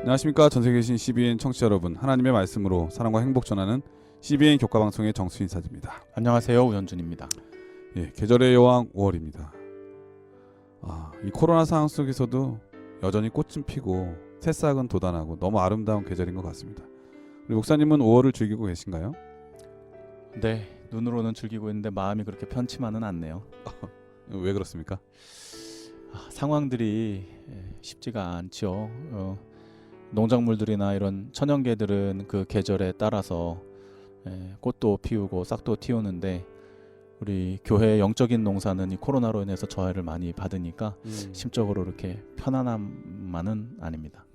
안녕하십니까. 전세계 계신 CBN 청취자 여러분, 하나님의 말씀으로 사랑과 행복 전하는 CBN 교과방송의 정수 인사드립니다. 안녕하세요, 우현준입니다. 예, 계절의 여왕 5월입니다. 이 코로나 상황 속에서도 여전히 꽃은 피고 새싹은 돋아나고 너무 아름다운 계절인 것 같습니다. 우리 목사님은 5월을 즐기고 계신가요? 네, 눈으로는 즐기고 있는데 마음이 그렇게 편치만은 않네요. 왜 그렇습니까? 상황들이 쉽지가 않죠. 농작물들이나 이런 천연계들은 그 계절에 따라서 꽃도 피우고 싹도 틔우는데 우리 교회의 영적인 농사는 이 코로나로 인해서 저해를 많이 받으니까 심적으로 이렇게 편안함만은 아닙니다.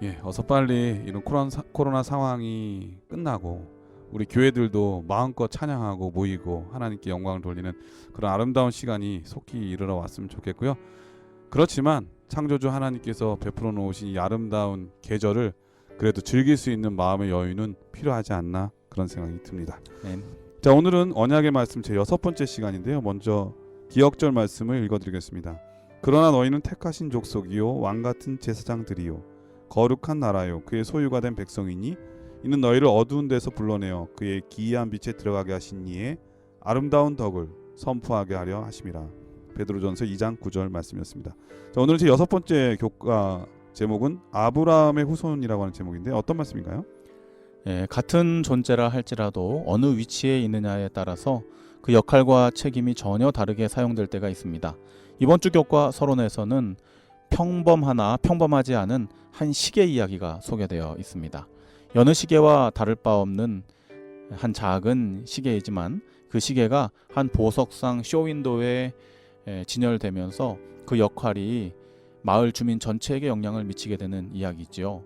예, 어서 빨리 이런 코로나 상황이 끝나고 우리 교회들도 마음껏 찬양하고 모이고 하나님께 영광을 돌리는 그런 아름다운 시간이 속히 이르러 왔으면 좋겠고요. 그렇지만 창조주 하나님께서 베풀어 놓으신 이 아름다운 계절을 그래도 즐길 수 있는 마음의 여유는 필요하지 않나 그런 생각이 듭니다. 네. 자, 오늘은 언약의 말씀 제 6번째 시간인데요. 먼저 기억절 말씀을 읽어드리겠습니다. 그러나 너희는 택하신 족속이요 왕같은 제사장들이요 거룩한 나라요 그의 소유가 된 백성이니 이는 너희를 어두운 데서 불러내어 그의 기이한 빛에 들어가게 하신 이의 아름다운 덕을 선포하게 하려 하심이라. 베드로전서 2장 9절 말씀이었습니다. 자, 오늘 제 6번째 교과 제목은 아브라함의 후손이라고 하는 제목인데 어떤 말씀인가요? 같은 존재라 할지라도 어느 위치에 있느냐에 따라서 그 역할과 책임이 전혀 다르게 사용될 때가 있습니다. 이번 주 교과 서론에서는 평범하나 평범하지 않은 한 시계 이야기가 소개되어 있습니다. 여느 시계와 다를 바 없는 한 작은 시계이지만 그 시계가 한 보석상 쇼윈도에 진열되면서 그 역할이 마을 주민 전체에게 영향을 미치게 되는 이야기죠.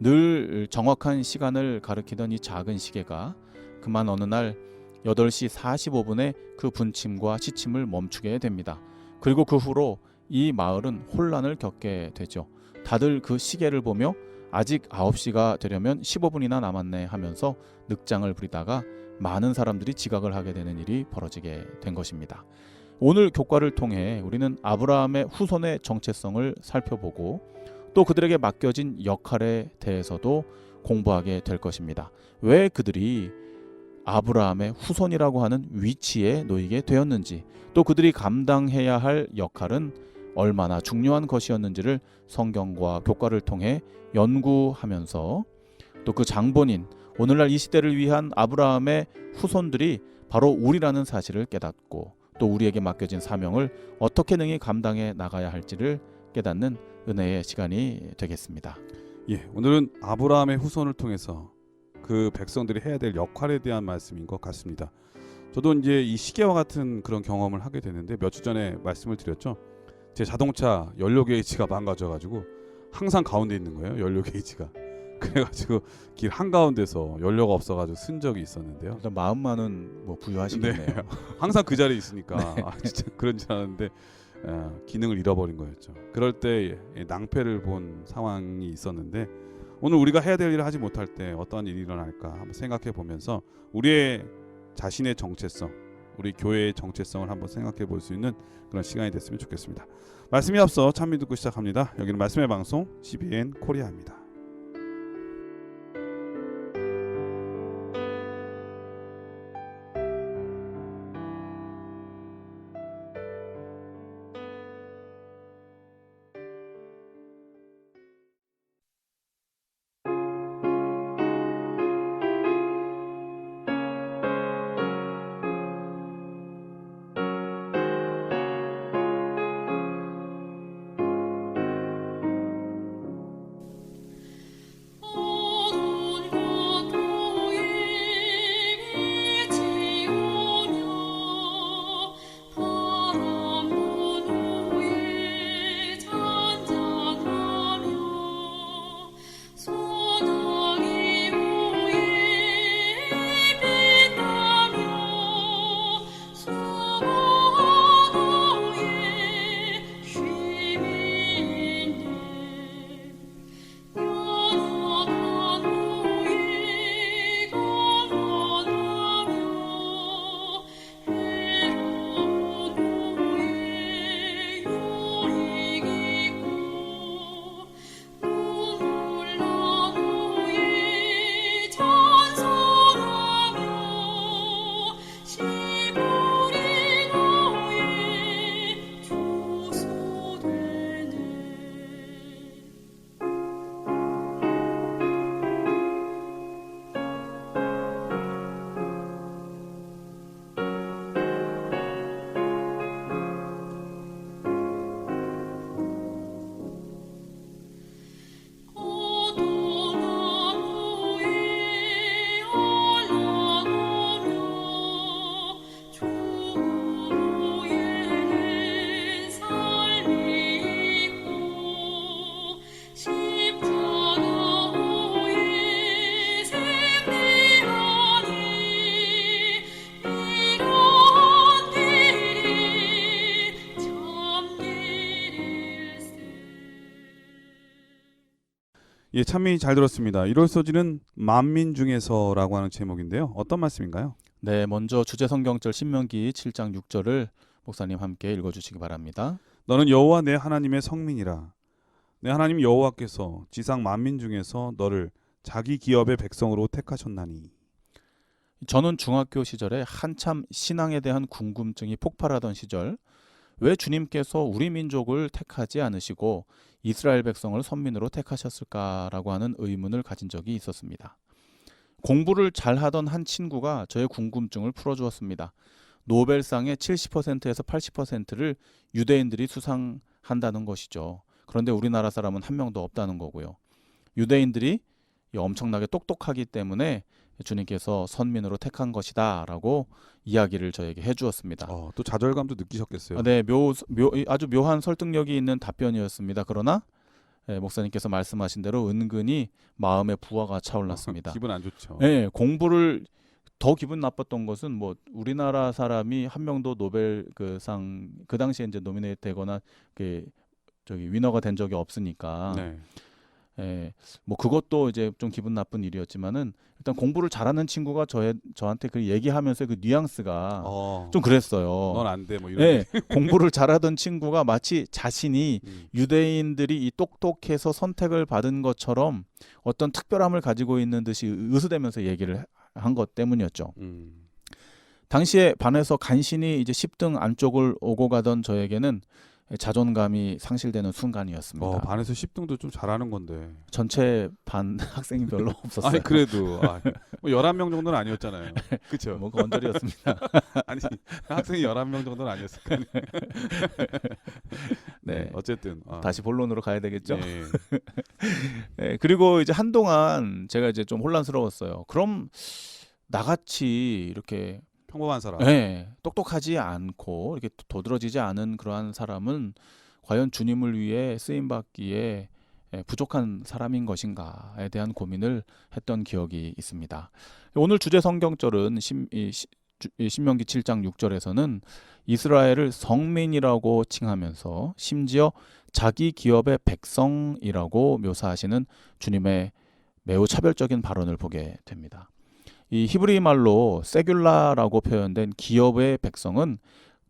늘 정확한 시간을 가리키던 이 작은 시계가 그만 어느 날 8시 45분에 그 분침과 시침을 멈추게 됩니다. 그리고 그 후로 이 마을은 혼란을 겪게 되죠. 다들 그 시계를 보며 아직 9시가 되려면 15분이나 남았네 하면서 늑장을 부리다가 많은 사람들이 지각을 하게 되는 일이 벌어지게 된 것입니다. 오늘 교과를 통해 우리는 아브라함의 후손의 정체성을 살펴보고 또 그들에게 맡겨진 역할에 대해서도 공부하게 될 것입니다. 왜 그들이 아브라함의 후손이라고 하는 위치에 놓이게 되었는지, 또 그들이 감당해야 할 역할은 얼마나 중요한 것이었는지를 성경과 교과를 통해 연구하면서 또 그 장본인, 오늘날 이 시대를 위한 아브라함의 후손들이 바로 우리라는 사실을 깨닫고 또 우리에게 맡겨진 사명을 어떻게 능히 감당해 나가야 할지를 깨닫는 은혜의 시간이 되겠습니다. 예, 오늘은 아브라함의 후손을 통해서 그 백성들이 해야 될 역할에 대한 말씀인 것 같습니다. 저도 이제 이 시계와 같은 그런 경험을 하게 되는데 몇 주 전에 말씀을 드렸죠. 제 자동차 연료 게이지가 망가져가지고 항상 가운데 있는 거예요. 연료 게이지가. 그래가지고 길 한가운데서 연료가 없어가지고 쓴 적이 있었는데요. 일단 마음만은 뭐 부유하시겠네요. 네. 항상 그 자리에 있으니까 네. 진짜 그런 줄 알았는데 기능을 잃어버린 거였죠. 그럴 때 낭패를 본 상황이 있었는데 오늘 우리가 해야 될 일을 하지 못할 때 어떠한 일이 일어날까 한번 생각해 보면서 우리의 자신의 정체성, 우리 교회의 정체성을 한번 생각해 볼 수 있는 그런 시간이 됐으면 좋겠습니다. 말씀이 앞서 찬미 듣고 시작합니다. 여기는 말씀의 방송 CBN 코리아입니다. 예, 참미 잘 들었습니다. 1월 소지는 만민 중에서라고 하는 제목인데요. 어떤 말씀인가요? 네, 먼저 주제 성경절 신명기 7장 6절을 목사님 함께 읽어주시기 바랍니다. 너는 여호와 내 하나님의 성민이라. 내 하나님 여호와께서 지상 만민 중에서 너를 자기 기업의 백성으로 택하셨나니. 저는 중학교 시절에 한참 신앙에 대한 궁금증이 폭발하던 시절, 왜 주님께서 우리 민족을 택하지 않으시고 이스라엘 백성을 선민으로 택하셨을까라고 하는 의문을 가진 적이 있었습니다. 공부를 잘하던 한 친구가 저의 궁금증을 풀어주었습니다. 노벨상의 70%에서 80%를 유대인들이 수상한다는 것이죠. 그런데 우리나라 사람은 한 명도 없다는 거고요. 유대인들이 엄청나게 똑똑하기 때문에 주님께서 선민으로 택한 것이다 라고 이야기를 저에게 해주었습니다. 또 좌절감도 느끼셨겠어요. 네, 아주 묘한 설득력이 있는 답변이었습니다. 그러나 목사님께서 말씀하신 대로 은근히 마음의 부하가 차올랐습니다. 기분 안 좋죠. 네, 공부를 더 기분 나빴던 것은 뭐 우리나라 사람이 한 명도 노벨 그 당시에 이제 노미네이트 되거나 위너가 된 적이 없으니까. 네. 뭐 그것도 이제 좀 기분 나쁜 일이었지만은 일단 공부를 잘하는 친구가 저한테 그 얘기하면서 그 뉘앙스가 좀 그랬어요. 넌 안 돼, 뭐 이런. 공부를 잘하던 친구가 마치 자신이 유대인들이 이 똑똑해서 선택을 받은 것처럼 어떤 특별함을 가지고 있는 듯이 의수되면서 얘기를 한 것 때문이었죠. 당시에 반에서 간신히 이제 10등 안쪽을 오고 가던 저에게는 자존감이 상실되는 순간이었습니다. 반에서 10등도 좀 잘하는 건데. 전체 반 학생이 별로 없었어요. 아니 그래도 뭐 11명 정도는 아니었잖아요. 그렇죠. 뭐 언저리였습니다. 아니 학생이 11명 정도는 아니었을 거 아니에요. 네. 어쨌든 다시 본론으로 가야 되겠죠. 예. 네, 그리고 이제 한동안 제가 이제 좀 혼란스러웠어요. 그럼 나같이 이렇게 평범한 사람. 똑똑하지 않고 이렇게 도드라지지 않은 그러한 사람은 과연 주님을 위해 쓰임 받기에 부족한 사람인 것인가에 대한 고민을 했던 기억이 있습니다. 오늘 주제 성경절은 신명기 7장 6절에서는 이스라엘을 성민이라고 칭하면서 심지어 자기 기업의 백성이라고 묘사하시는 주님의 매우 차별적인 발언을 보게 됩니다. 이 히브리 말로 세귤라라고 표현된 기업의 백성은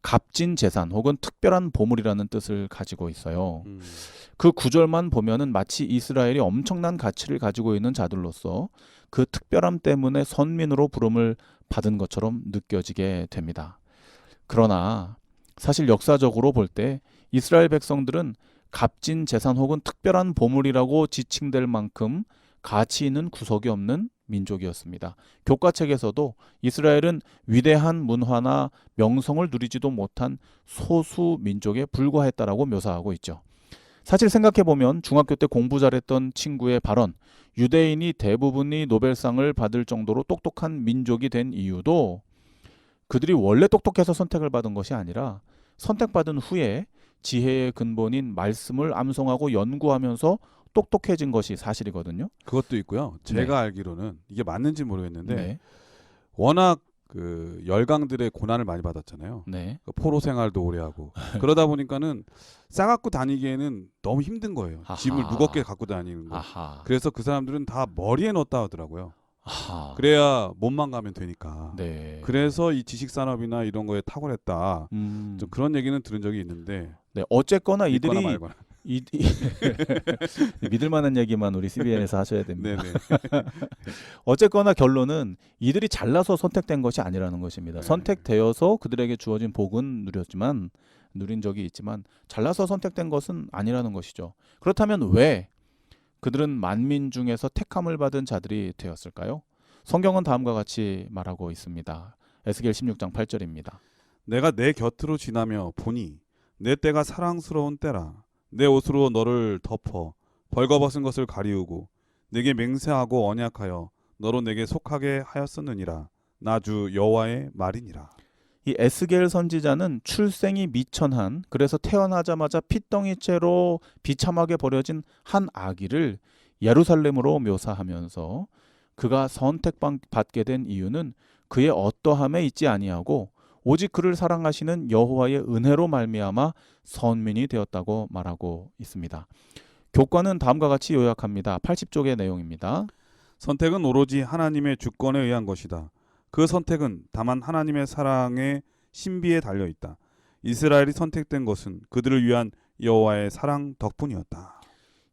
값진 재산 혹은 특별한 보물이라는 뜻을 가지고 있어요. 그 구절만 보면은 마치 이스라엘이 엄청난 가치를 가지고 있는 자들로서 그 특별함 때문에 선민으로 부름을 받은 것처럼 느껴지게 됩니다. 그러나 사실 역사적으로 볼 때 이스라엘 백성들은 값진 재산 혹은 특별한 보물이라고 지칭될 만큼 가치 있는 구석이 없는 민족이었습니다. 교과책에서도 이스라엘은 위대한 문화나 명성을 누리지도 못한 소수 민족에 불과했다라고 묘사하고 있죠. 사실 생각해보면 중학교 때 공부 잘했던 친구의 발언, 유대인이 대부분이 노벨상을 받을 정도로 똑똑한 민족이 된 이유도 그들이 원래 똑똑해서 선택을 받은 것이 아니라 선택받은 후에 지혜의 근본인 말씀을 암송하고 연구하면서 똑똑해진 것이 사실이거든요. 그것도 있고요. 제가 알기로는 이게 맞는지 모르겠는데 워낙 그 열강들의 고난을 많이 받았잖아요. 그 포로 생활도 오래 하고 그러다 보니까는 싸갖고 다니기에는 너무 힘든 거예요. 짐을 무겁게 갖고 다니는 거. 그래서 그 사람들은 다 머리에 넣었다 하더라고요. 그래야 몸만 가면 되니까. 그래서 이 지식 산업이나 이런 거에 탁월했다. 좀 그런 얘기는 들은 적이 있는데. 어쨌거나 이들이 믿을 만한 얘기만 우리 CBN에서 하셔야 됩니다. 어쨌거나 결론은 이들이 잘나서 선택된 것이 아니라는 것입니다. 선택되어서 그들에게 주어진 복은 누린 적이 있지만 잘나서 선택된 것은 아니라는 것이죠. 그렇다면 왜 그들은 만민 중에서 택함을 받은 자들이 되었을까요? 성경은 다음과 같이 말하고 있습니다. 에스겔 16장 8절입니다. 내가 내 곁으로 지나며 보니 내 때가 사랑스러운 때라. 내 옷으로 너를 덮어 벌거벗은 것을 가리우고 내게 맹세하고 언약하여 너로 내게 속하게 하였었느니라. 나 주 여호와의 말이니라. 이 에스겔 선지자는 출생이 미천한, 그래서 태어나자마자 핏덩이째로 비참하게 버려진 한 아기를 예루살렘으로 묘사하면서 그가 선택받게 된 이유는 그의 어떠함에 있지 아니하고 오직 그를 사랑하시는 여호와의 은혜로 말미암아 선민이 되었다고 말하고 있습니다. 교과는 다음과 같이 요약합니다. 80쪽의 내용입니다. 선택은 오로지 하나님의 주권에 의한 것이다. 그 선택은 다만 하나님의 사랑의 신비에 달려 있다. 이스라엘이 선택된 것은 그들을 위한 여호와의 사랑 덕분이었다.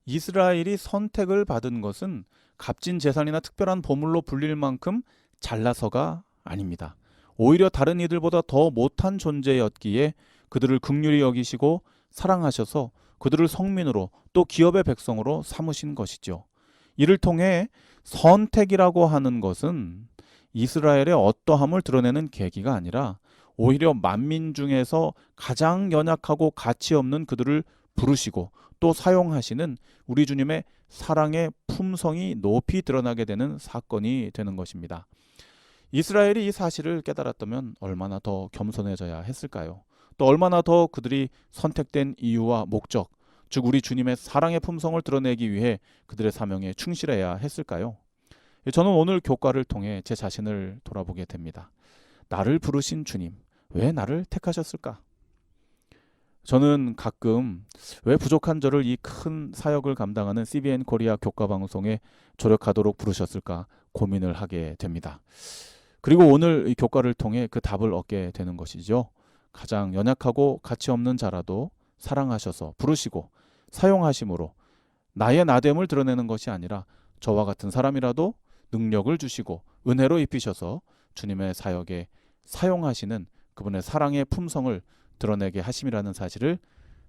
이스라엘이 선택을 받은 것은 값진 재산이나 특별한 보물로 불릴 만큼 잘나서가 아닙니다. 오히려 다른 이들보다 더 못한 존재였기에 그들을 긍휼히 여기시고 사랑하셔서 그들을 성민으로 또 기업의 백성으로 삼으신 것이죠. 이를 통해 선택이라고 하는 것은 이스라엘의 어떠함을 드러내는 계기가 아니라 오히려 만민 중에서 가장 연약하고 가치 없는 그들을 부르시고 또 사용하시는 우리 주님의 사랑의 품성이 높이 드러나게 되는 사건이 되는 것입니다. 이스라엘이 이 사실을 깨달았다면 얼마나 더 겸손해져야 했을까요? 또 얼마나 더 그들이 선택된 이유와 목적, 즉 우리 주님의 사랑의 품성을 드러내기 위해 그들의 사명에 충실해야 했을까요? 저는 오늘 교과를 통해 제 자신을 돌아보게 됩니다. 나를 부르신 주님, 왜 나를 택하셨을까? 저는 가끔 왜 부족한 저를 이 큰 사역을 감당하는 CBN 코리아 교과 방송에 조력하도록 부르셨을까 고민을 하게 됩니다. 그리고 오늘 이 교과를 통해 그 답을 얻게 되는 것이죠. 가장 연약하고 가치 없는 자라도 사랑하셔서 부르시고 사용하심으로 나의 나됨을 드러내는 것이 아니라 저와 같은 사람이라도 능력을 주시고 은혜로 입히셔서 주님의 사역에 사용하시는 그분의 사랑의 품성을 드러내게 하심이라는 사실을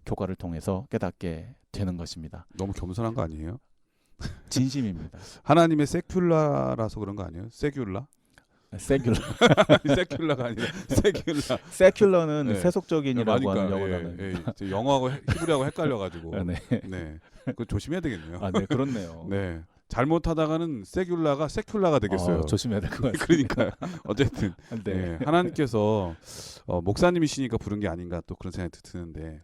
교과를 통해서 깨닫게 되는 것입니다. 너무 겸손한 거 아니에요? 진심입니다. 하나님의 세큘라라서 그런 거 아니에요? 세큘라? 세큘러. 세큘라가 아니라 세큘라. 세큘러는 네. 세속적인이라고 하는 영어 단어. 예. 영어하고 히브리하고 헷갈려가지고. 네. 네. 그거 조심해야 되겠네요. 아, 네, 그렇네요. 네. 잘못하다가는 세큘라가 되겠어요. 조심해야 될 것 같습니다. 그러니까요. 어쨌든 네. 네. 하나님께서 목사님이시니까 부른 게 아닌가 또 그런 생각이 드는데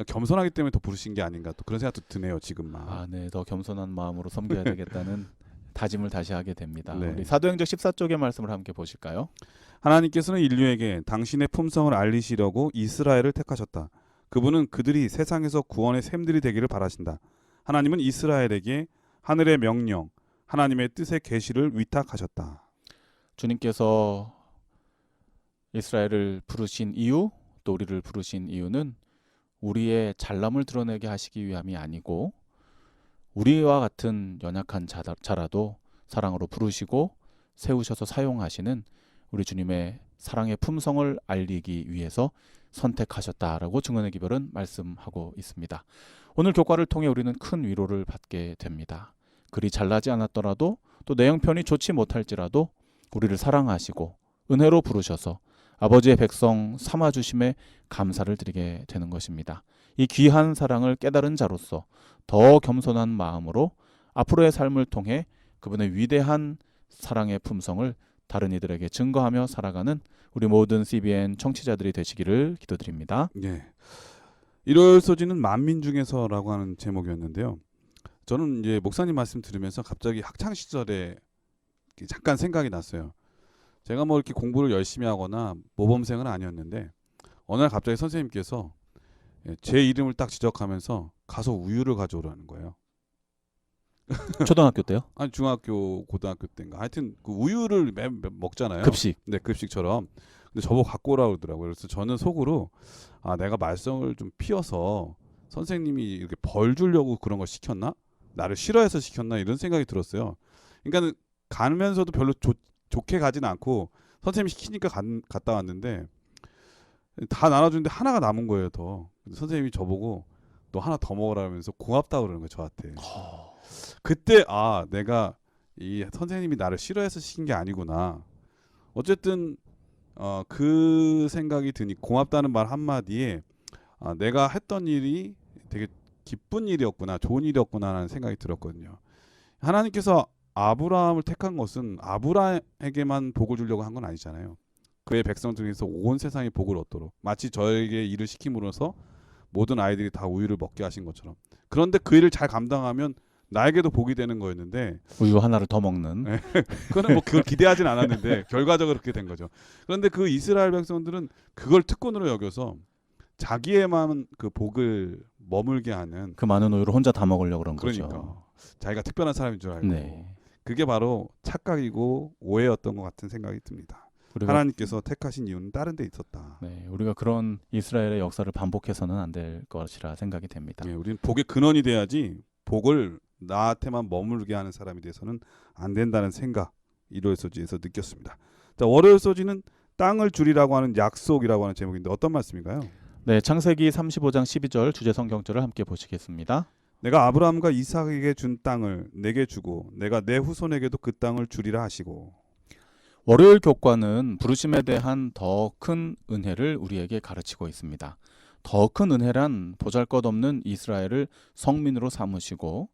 겸손하기 때문에 더 부르신 게 아닌가 또 그런 생각도 드네요. 지금만. 아, 네, 더 겸손한 마음으로 섬겨야 되겠다는 다짐을 다시 하게 됩니다. 네. 우리 사도행전 14쪽의 말씀을 함께 보실까요? 하나님께서는 인류에게 당신의 품성을 알리시려고 이스라엘을 택하셨다. 그분은 그들이 세상에서 구원의 샘들이 되기를 바라신다. 하나님은 이스라엘에게 하늘의 명령, 하나님의 뜻의 계시를 위탁하셨다. 주님께서 이스라엘을 부르신 이유, 또 우리를 부르신 이유는 우리의 잘남을 드러내게 하시기 위함이 아니고 우리와 같은 연약한 자라도 사랑으로 부르시고 세우셔서 사용하시는 우리 주님의 사랑의 품성을 알리기 위해서 선택하셨다라고 증언의 기별은 말씀하고 있습니다. 오늘 교과를 통해 우리는 큰 위로를 받게 됩니다. 그리 잘나지 않았더라도 또 내 형편이 좋지 못할지라도 우리를 사랑하시고 은혜로 부르셔서 아버지의 백성 삼아주심에 감사를 드리게 되는 것입니다. 이 귀한 사랑을 깨달은 자로서 더 겸손한 마음으로 앞으로의 삶을 통해 그분의 위대한 사랑의 품성을 다른 이들에게 증거하며 살아가는 우리 모든 CBN 청취자들이 되시기를 기도드립니다. 네. 일요일 소지는 만민 중에서라고 하는 제목이었는데요. 저는 이제 목사님 말씀 들으면서 갑자기 학창 시절에 잠깐 생각이 났어요. 제가 뭐 이렇게 공부를 열심히 하거나 모범생은 아니었는데 어느 날 갑자기 선생님께서 제 이름을 딱 지적하면서 가서 우유를 가져오라는 거예요. 초등학교 때요? 아니 중학교, 고등학교 때인가. 하여튼 그 우유를 먹잖아요. 급식. 네, 급식처럼. 근데 저보고 갖고 오라고 그러더라고요. 그래서 저는 속으로 내가 말썽을 좀 피워서 선생님이 이렇게 벌 주려고 그런 걸 시켰나? 나를 싫어해서 시켰나? 이런 생각이 들었어요. 그러니까 가면서도 별로 좋게 가진 않고 선생님이 시키니까 갔다 왔는데 다 나눠주는데 하나가 남은 거예요. 더. 선생님이 저보고 너 하나 더 먹으라면서 고맙다 그러는 거예요. 저한테. 그때 내가 이 선생님이 나를 싫어해서 시킨 게 아니구나. 어쨌든 그 생각이 드니 고맙다는 말 한마디에 내가 했던 일이 되게 기쁜 일이었구나, 좋은 일이었구나 하는 생각이 들었거든요. 하나님께서 아브라함을 택한 것은 아브라함에게만 복을 주려고 한 건 아니잖아요. 그의 백성 중에서 온 세상이 복을 얻도록 마치 저에게 일을 시킴으로써 모든 아이들이 다 우유를 먹게 하신 것처럼. 그런데 그 일을 잘 감당하면 나에게도 복이 되는 거였는데 우유 하나를 더 먹는. 네. 그거는 뭐 그걸 기대하진 않았는데 결과적으로 그렇게 된 거죠. 그런데 그 이스라엘 백성들은 그걸 특권으로 여겨서 자기에만 그 복을 머물게 하는 그 많은 우유를 혼자 다 먹으려고 그런 그러니까 거죠. 자기가 특별한 사람인 줄 알고 네. 그게 바로 착각이고 오해였던 것 같은 생각이 듭니다. 우리가 하나님께서 택하신 이유는 다른 데 있었다. 네, 우리가 그런 이스라엘의 역사를 반복해서는 안 될 것이라 생각이 됩니다. 예, 우리는 복의 근원이 돼야지 복을 나한테만 머물게 하는 사람이 돼서는 안 된다는 생각 일요일 소지에서 느꼈습니다. 자, 월요일 소지는 땅을 주리라고 하는 약속이라고 하는 제목인데 어떤 말씀인가요? 네, 창세기 35장 12절 주제 성경절을 함께 보시겠습니다. 내가 아브라함과 이삭에게 준 땅을 내게 주고 내가 내 후손에게도 그 땅을 주리라 하시고. 월요일 교과는 부르심에 대한 더 큰 은혜를 우리에게 가르치고 있습니다. 더 큰 은혜란 보잘것없는 이스라엘을 성민으로 삼으시고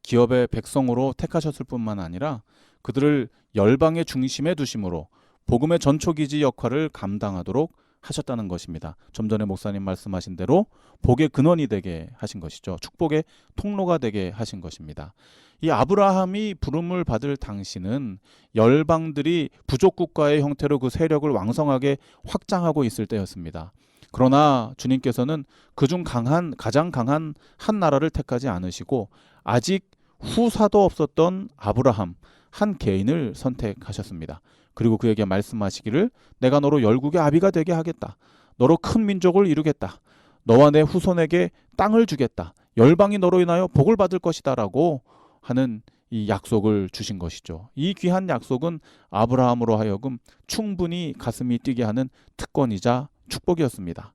기업의 백성으로 택하셨을 뿐만 아니라 그들을 열방의 중심에 두심으로 복음의 전초기지 역할을 감당하도록 하셨다는 것입니다. 좀 전에 목사님 말씀하신 대로 복의 근원이 되게 하신 것이죠. 축복의 통로가 되게 하신 것입니다. 이 아브라함이 부름을 받을 당시는 열방들이 부족국가의 형태로 그 세력을 왕성하게 확장하고 있을 때였습니다. 그러나 주님께서는 그중 가장 강한 한 나라를 택하지 않으시고 아직 후사도 없었던 아브라함 한 개인을 선택하셨습니다. 그리고 그에게 말씀하시기를 내가 너로 열국의 아비가 되게 하겠다. 너로 큰 민족을 이루겠다. 너와 내 후손에게 땅을 주겠다. 열방이 너로 인하여 복을 받을 것이다 라고 하는 이 약속을 주신 것이죠. 이 귀한 약속은 아브라함으로 하여금 충분히 가슴이 뛰게 하는 특권이자 축복이었습니다.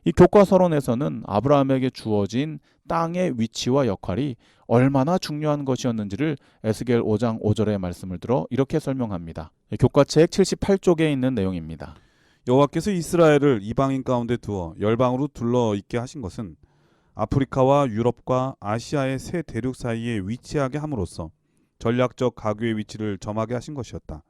이 교과서론에서는 아브라함에게 주어진 땅의 위치와 역할이 얼마나 중요한 것이었는지를 에스겔 5장 5절의 말씀을 들어 이렇게 설명합니다. 교과책 78쪽에 있는 내용입니다. 여호와께서 이스라엘을 이방인 가운데 두어 열방으로 둘러 있게 하신 것은 아프리카와 유럽과 아시아의 세 대륙 사이에 위치하게 함으로써 전략적 가교의 위치를 점하게 하신 것이었다.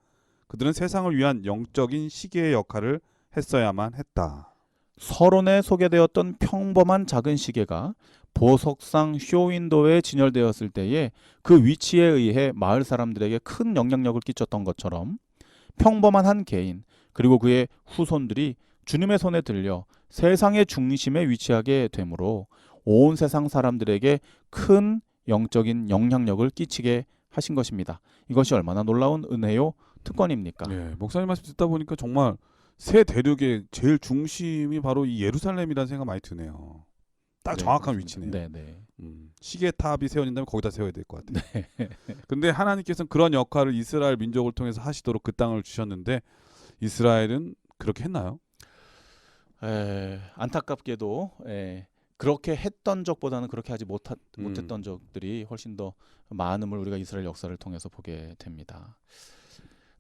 그들은 세상을 위한 영적인 시계의 역할을 했어야만 했다. 서론에 소개되었던 평범한 작은 시계가 보석상 쇼윈도에 진열되었을 때에 그 위치에 의해 마을 사람들에게 큰 영향력을 끼쳤던 것처럼 평범한 한 개인 그리고 그의 후손들이 주님의 손에 들려 세상의 중심에 위치하게 되므로 온 세상 사람들에게 큰 영적인 영향력을 끼치게 하신 것입니다. 이것이 얼마나 놀라운 은혜요 특권입니까? 네, 목사님 말씀 듣다 보니까 정말 세 대륙의 제일 중심이 바로 이 예루살렘이라는 생각 많이 드네요. 딱 네, 정확한 그렇습니다. 위치네요. 네. 시계탑이 세워진다면 거기다 세워야 될 것 같아요. 네. 근데 하나님께서는 그런 역할을 이스라엘 민족을 통해서 하시도록 그 땅을 주셨는데 이스라엘은 그렇게 했나요? 안타깝게도 그렇게 했던 적보다는 그렇게 하지 못했던 적들이 훨씬 더 많음을 우리가 이스라엘 역사를 통해서 보게 됩니다.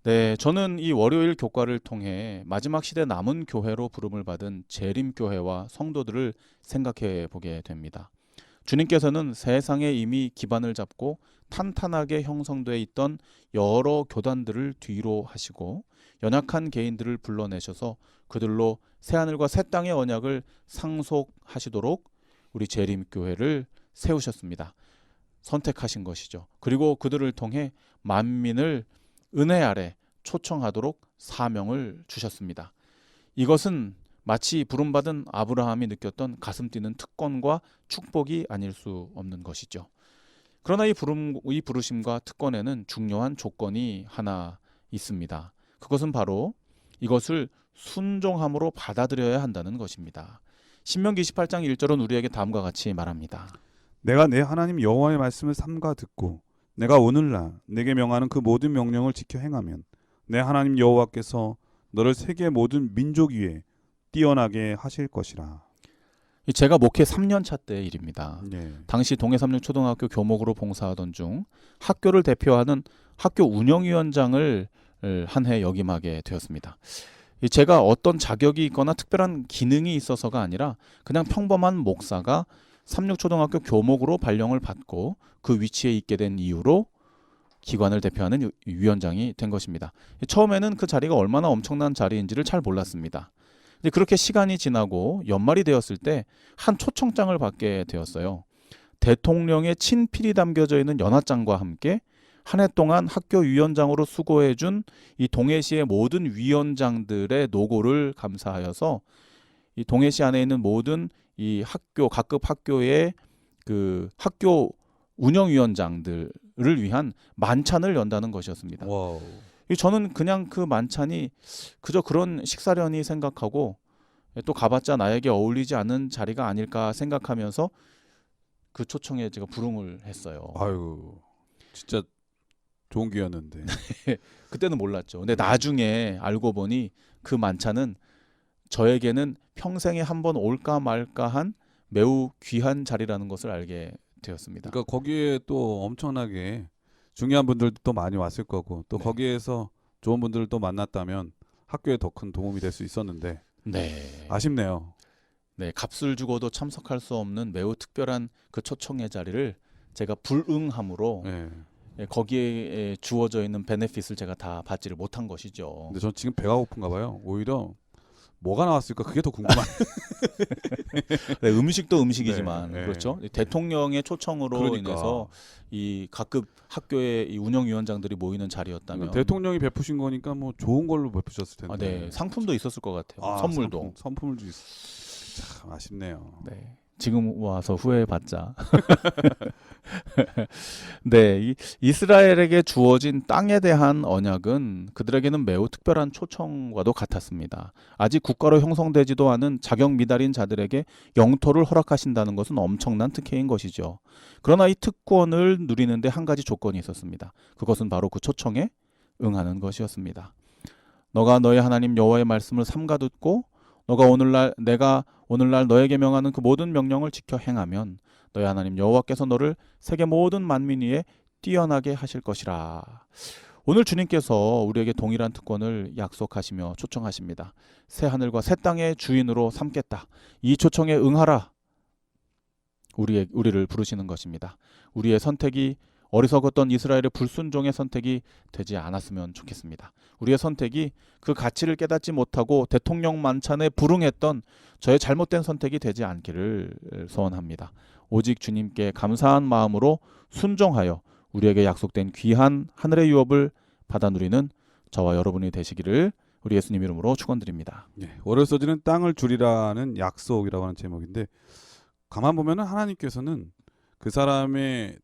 네, 저는 이 월요일 교과를 통해 마지막 시대 남은 교회로 부름을 받은 재림교회와 성도들을 생각해 보게 됩니다. 주님께서는 세상에 이미 기반을 잡고 탄탄하게 형성되어 있던 여러 교단들을 뒤로 하시고 연약한 개인들을 불러내셔서 그들로 새하늘과 새 땅의 언약을 상속하시도록 우리 재림교회를 세우셨습니다. 선택하신 것이죠. 그리고 그들을 통해 만민을 은혜 아래 초청하도록 사명을 주셨습니다. 이것은 마치 부름받은 아브라함이 느꼈던 가슴 뛰는 특권과 축복이 아닐 수 없는 것이죠. 그러나 이 부르심과 특권에는 중요한 조건이 하나 있습니다. 그것은 바로 이것을 순종함으로 받아들여야 한다는 것입니다. 신명기 28장 1절은 우리에게 다음과 같이 말합니다. 내가 내 하나님 여호와의 말씀을 삼가 듣고 내가 오늘날 내게 명하는 그 모든 명령을 지켜 행하면 내 하나님 여호와께서 너를 세계 모든 민족 위에 뛰어나게 하실 것이라. 제가 목회 3년차 때 일입니다. 네. 당시 동해삼육초등학교 교목으로 봉사하던 중 학교를 대표하는 학교 운영위원장을 한 해 역임하게 되었습니다. 제가 어떤 자격이 있거나 특별한 기능이 있어서가 아니라 그냥 평범한 목사가 삼육초등학교 교목으로 발령을 받고 그 위치에 있게 된 이유로 기관을 대표하는 위원장이 된 것입니다. 처음에는 그 자리가 얼마나 엄청난 자리인지를 잘 몰랐습니다. 그렇게 시간이 지나고 연말이 되었을 때 한 초청장을 받게 되었어요. 대통령의 친필이 담겨져 있는 연하장과 함께 한 해 동안 학교 위원장으로 수고해준 이 동해시의 모든 위원장들의 노고를 감사하여서 이 동해시 안에 있는 모든 이 학교 각급 학교의 그 학교 운영위원장들을 위한 만찬을 연다는 것이었습니다. 와우. 저는 그냥 그 만찬이 그저 그런 식사련이 생각하고 또 가봤자 나에게 어울리지 않은 자리가 아닐까 생각하면서 그 초청에 제가 불응을 했어요. 아유, 진짜 좋은 기회였는데. 그때는 몰랐죠. 근데 나중에 알고 보니 그 만찬은 저에게는 평생에 한 번 올까 말까한 매우 귀한 자리라는 것을 알게 되었습니다. 그러니까 거기에 또 엄청나게 중요한 분들도 또 많이 왔을 거고 또 네. 거기에서 좋은 분들을 또 만났다면 학교에 더 큰 도움이 될 수 있었는데 네. 아쉽네요. 네, 값을 주고도 참석할 수 없는 매우 특별한 그 초청의 자리를 제가 불응함으로 네. 거기에 주어져 있는 베네핏을 제가 다 받지를 못한 것이죠. 근데 전 지금 배가 고픈가 봐요. 오히려 뭐가 나왔을까 그게 더 궁금한. 네, 음식도 음식이지만 네, 네. 그렇죠. 대통령의 초청으로 그러니까. 인해서 이 각급 학교의 이 운영위원장들이 모이는 자리였다면 대통령이 베푸신 거니까 뭐 좋은 걸로 베푸셨을 텐데. 네, 상품도 있을 것 같아요. 아, 선물도. 선품을 참 아쉽네요. 네. 지금 와서 후회해봤자. 네, 이 이스라엘에게 주어진 땅에 대한 언약은 그들에게는 매우 특별한 초청과도 같았습니다. 아직 국가로 형성되지도 않은 자격 미달인 자들에게 영토를 허락하신다는 것은 엄청난 특혜인 것이죠. 그러나 이 특권을 누리는데 한 가지 조건이 있었습니다. 그것은 바로 그 초청에 응하는 것이었습니다. 너가 너의 하나님 여호와의 말씀을 삼가 듣고 내가 오늘날 너에게 명하는 그 모든 명령을 지켜 행하면 너의 하나님 여호와께서 너를 세계 모든 만민 위에 뛰어나게 하실 것이라. 오늘 주님께서 우리에게 동일한 특권을 약속하시며 초청하십니다. 새 하늘과 새 땅의 주인으로 삼겠다. 이 초청에 응하라. 우리를 부르시는 것입니다. 우리의 선택이 어리석었던 이스라엘의 불순종의 선택이 되지 않았으면 좋겠습니다. 우리의 선택이 그 가치를 깨닫지 못하고 대통령 만찬에 불응했던 저의 잘못된 선택이 되지 않기를 소원합니다. 오직 주님께 감사한 마음으로 순종하여 우리에게 약속된 귀한 하늘의 유업을 받아 누리는 저와 여러분이 되시기를 우리 예수님 이름으로 축원드립니다. 월요일 소지는 땅을 주리라는 약속이라고 하는 제목인데 가만 보면은 하나님께서는 그 사람의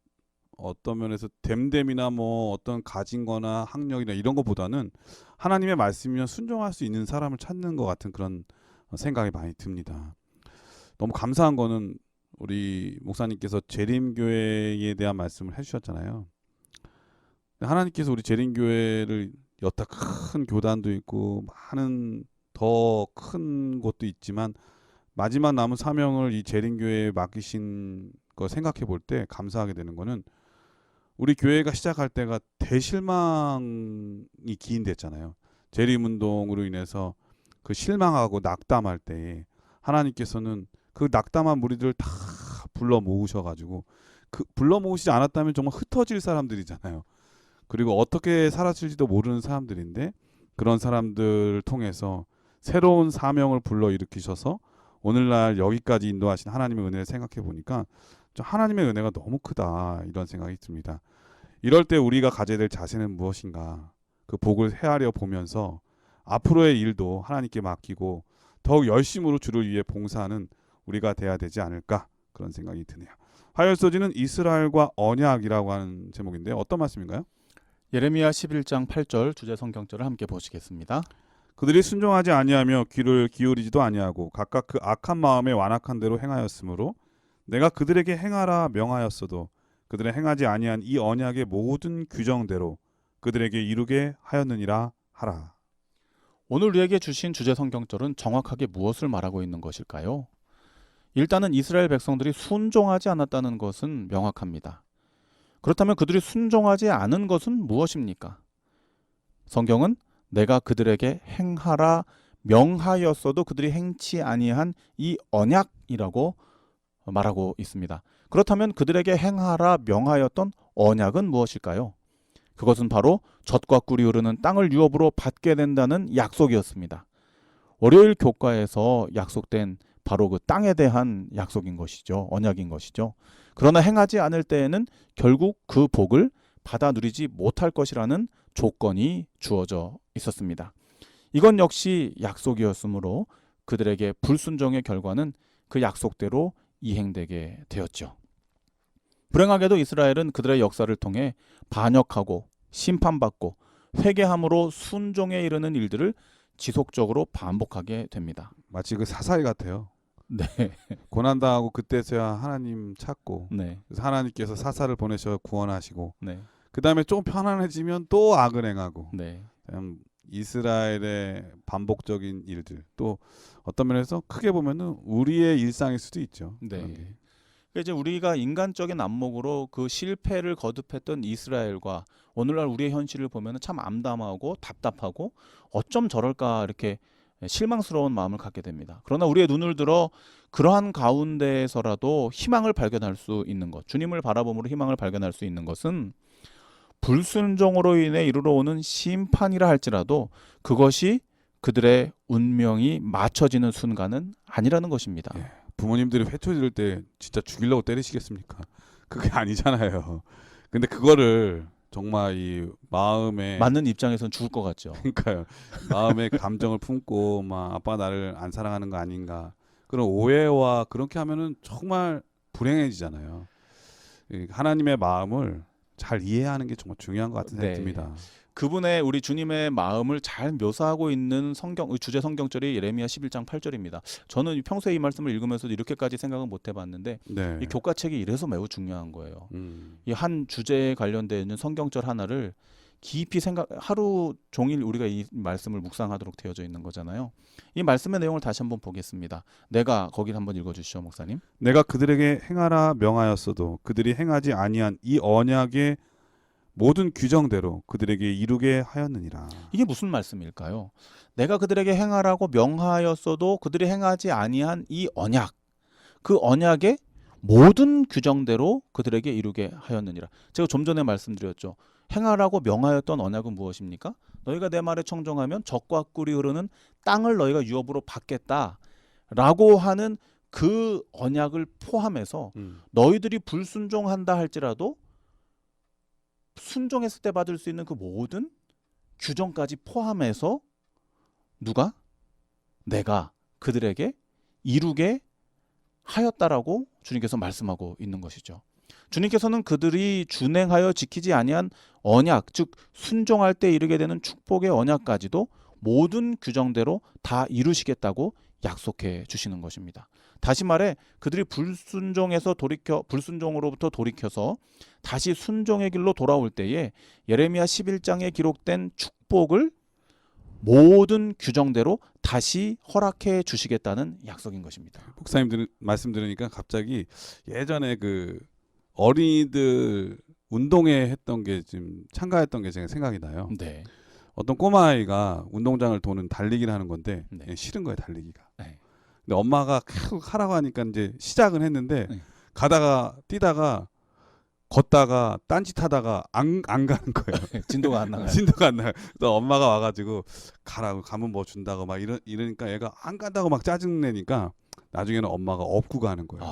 어떤 면에서 됨됨이나 뭐 어떤 가진 거나 학력이나 이런 것보다는 하나님의 말씀이면 순종할 수 있는 사람을 찾는 것 같은 그런 생각이 많이 듭니다. 너무 감사한 거는 우리 목사님께서 재림교회에 대한 말씀을 해주셨잖아요. 하나님께서 우리 재림교회를 여타 큰 교단도 있고 많은 더 큰 곳도 있지만 마지막 남은 사명을 이 재림교회에 맡기신 거 생각해 볼 때 감사하게 되는 거는 우리 교회가 시작할 때가 대실망이 기인됐잖아요. 재림운동으로 인해서 그 실망하고 낙담할 때 하나님께서는 그 낙담한 무리들을 다 불러 모으셔가지고 그 불러 모으시지 않았다면 정말 흩어질 사람들이잖아요. 그리고 어떻게 살았을지도 모르는 사람들인데 그런 사람들을 통해서 새로운 사명을 불러 일으키셔서 오늘날 여기까지 인도하신 하나님의 은혜를 생각해 보니까 하나님의 은혜가 너무 크다 이런 생각이 듭니다. 이럴 때 우리가 가져야 될 자세는 무엇인가? 그 복을 헤아려 보면서 앞으로의 일도 하나님께 맡기고 더욱 열심으로 주를 위해 봉사하는 우리가 돼야 되지 않을까 그런 생각이 드네요. 화요일 소지는 이스라엘과 언약이라고 하는 제목인데 어떤 말씀인가요? 예레미야 11장 8절 주제 성경절을 함께 보시겠습니다. 그들이 순종하지 아니하며 귀를 기울이지도 아니하고 각각 그 악한 마음에 완악한 대로 행하였으므로 내가 그들에게 행하라 명하였어도 그들의 행하지 아니한 이 언약의 모든 규정대로 그들에게 이루게 하였느니라 하라. 오늘 우리에게 주신 주제 성경절은 정확하게 무엇을 말하고 있는 것일까요? 일단은 이스라엘 백성들이 순종하지 않았다는 것은 명확합니다. 그렇다면 그들이 순종하지 않은 것은 무엇입니까? 성경은 내가 그들에게 행하라 명하였어도 그들이 행치 아니한 이 언약이라고 말하고 있습니다. 그렇다면 그들에게 행하라 명하였던 언약은 무엇일까요? 그것은 바로 젖과 꿀이 흐르는 땅을 유업으로 받게 된다는 약속이었습니다. 월요일 교과에서 약속된 바로 그 땅에 대한 약속인 것이죠. 언약인 것이죠. 그러나 행하지 않을 때에는 결국 그 복을 받아 누리지 못할 것이라는 조건이 주어져 있었습니다. 이건 역시 약속이었으므로 그들에게 불순종의 결과는 그 약속대로 이행되게 되었죠. 불행하게도 이스라엘은 그들의 역사를 통해 반역하고 심판받고 회개함으로 순종에 이르는 일들을 지속적으로 반복하게 됩니다. 마치 그 사사이 같아요. 네, 고난당하고 그때서야 하나님 찾고 네, 그래서 하나님께서 사사를 보내셔 구원하시고 네, 그 다음에 좀 편안해지면 또 악을 행하고 네, 이스라엘의 반복적인 일들 또 어떤 면에서 크게 보면은 우리의 일상일 수도 있죠. 네. 그런 게. 그러니까 이제 우리가 인간적인 안목으로 그 실패를 거듭했던 이스라엘과 오늘날 우리의 현실을 보면 참 암담하고 답답하고 어쩜 저럴까 이렇게 실망스러운 마음을 갖게 됩니다. 그러나 우리의 눈을 들어 그러한 가운데에서라도 희망을 발견할 수 있는 것, 주님을 바라봄으로 희망을 발견할 수 있는 것은 불순종으로 인해 이르러 오는 심판이라 할지라도 그것이 그들의 운명이 맞춰지는 순간은 아니라는 것입니다. 예. 부모님들이 회초 지를 때 진짜 죽이려고 때리시겠습니까? 그게 아니잖아요. 근데 그거를 정말 이 마음에 맞는 입장에서는 죽을 것 같죠. 그러니까요. 마음에 감정을 품고 막 아빠 나를 안 사랑하는 거 아닌가 그런 오해와 그렇게 하면은 정말 불행해지잖아요. 이 하나님의 마음을 잘 이해하는 게 정말 중요한 것 같은 생각이 네. 듭니다. 그분의 우리 주님의 마음을 잘 묘사하고 있는 주제 성경절이 예레미야 11장 8절입니다. 저는 평소에 이 말씀을 읽으면서도 이렇게까지 생각은 못 해봤는데 네. 이 교과책이 이래서 매우 중요한 거예요. 음. 이 한 주제에 관련되어 있는 성경절 하나를 깊이 하루 종일 우리가 이 말씀을 묵상하도록 되어져 있는 거잖아요. 이 말씀의 내용을 다시 한번 보겠습니다. 내가 거기를 한번 읽어주시죠, 목사님. 내가 그들에게 행하라 명하였어도 그들이 행하지 아니한 이 언약의 모든 규정대로 그들에게 이루게 하였느니라. 이게 무슨 말씀일까요? 내가 그들에게 행하라고 명하였어도 그들이 행하지 아니한 이 언약, 그 언약의 모든 규정대로 그들에게 이루게 하였느니라. 제가 좀 전에 말씀드렸죠. 행하라고 명하였던 언약은 무엇입니까? 너희가 내 말에 청종하면 젖과 꿀이 흐르는 땅을 너희가 유업으로 받겠다라고 하는 그 언약을 포함해서 너희들이 불순종한다 할지라도 순종했을 때 받을 수 있는 그 모든 규정까지 포함해서 누가? 내가 그들에게 이루게 하였다라고 주님께서 말씀하고 있는 것이죠. 주님께서는 그들이 준행하여 지키지 아니한 언약, 즉 순종할 때 이르게 되는 축복의 언약까지도 모든 규정대로 다 이루시겠다고 약속해 주시는 것입니다. 다시 말해 그들이 불순종으로부터 돌이켜서 다시 순종의 길로 돌아올 때에 예레미야 11장에 기록된 축복을 모든 규정대로 다시 허락해 주시겠다는 약속인 것입니다. 목사님들 말씀 들으니까 갑자기 예전에 그 어린이들 운동회 했던 게 지금 참가했던 게 제가 생각이 나요. 네. 어떤 꼬마아이가 운동장을 도는 달리기를 하는 건데 네. 싫은 거예요 달리기가. 네. 근데 엄마가 계속 하라고 하니까 이제 시작은 했는데 네. 가다가 뛰다가 걷다가 딴짓하다가 안 가는 거예요. 진도가 안 나가요. 진도가 안 나요. 그래서 엄마가 와가지고 가라고 가면 뭐 준다고 막 이러니까 얘가 안 간다고 막 짜증 내니까 나중에는 엄마가 업고 가는 거예요.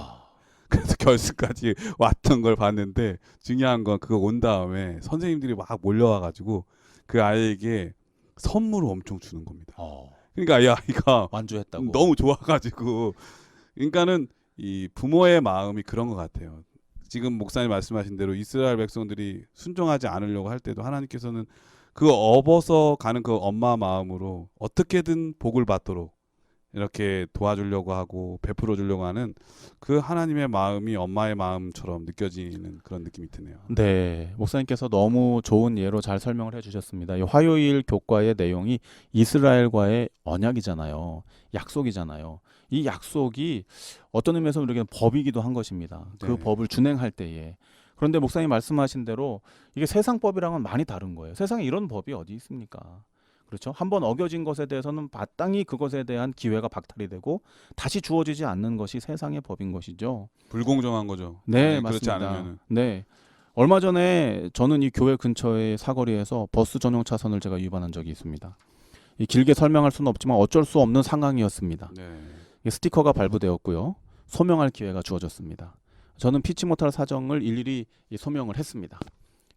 그래서 결승까지 왔던 걸 봤는데 중요한 건 그거 온 다음에 선생님들이 막 몰려와가지고 그 아이에게 선물을 엄청 주는 겁니다. 그러니까 이 아이가 완주했다고. 너무 좋아가지고 그러니까는 이 부모의 마음이 그런 것 같아요. 지금 목사님 말씀하신 대로 이스라엘 백성들이 순종하지 않으려고 할 때도 하나님께서는 그 업어서 가는 그 엄마 마음으로 어떻게든 복을 받도록 이렇게 도와주려고 하고 베풀어 주려고 하는 그 하나님의 마음이 엄마의 마음처럼 느껴지는 그런 느낌이 드네요. 네, 목사님께서 너무 좋은 예로 잘 설명을 해주셨습니다. 이 화요일 교과의 내용이 이스라엘과의 언약이잖아요. 약속이잖아요. 이 약속이 어떤 의미에서 우리에게는 법이기도 한 것입니다. 그 네. 법을 준행할 때에. 그런데 목사님 말씀하신 대로 이게 세상 법이랑은 많이 다른 거예요. 세상에 이런 법이 어디 있습니까? 그렇죠? 한번 어겨진 것에 대해서는 마땅히 그것에 대한 기회가 박탈이 되고 다시 주어지지 않는 것이 세상의 법인 것이죠. 불공정한 거죠. 네, 그렇지 맞습니다. 않으면은. 네. 얼마 전에 저는 이 교회 근처의 사거리에서 버스 전용 차선을 제가 위반한 적이 있습니다. 이 길게 설명할 수는 없지만 어쩔 수 없는 상황이었습니다. 네. 이 스티커가 발부되었고요. 소명할 기회가 주어졌습니다. 저는 피치 못할 사정을 일일이 소명을 했습니다.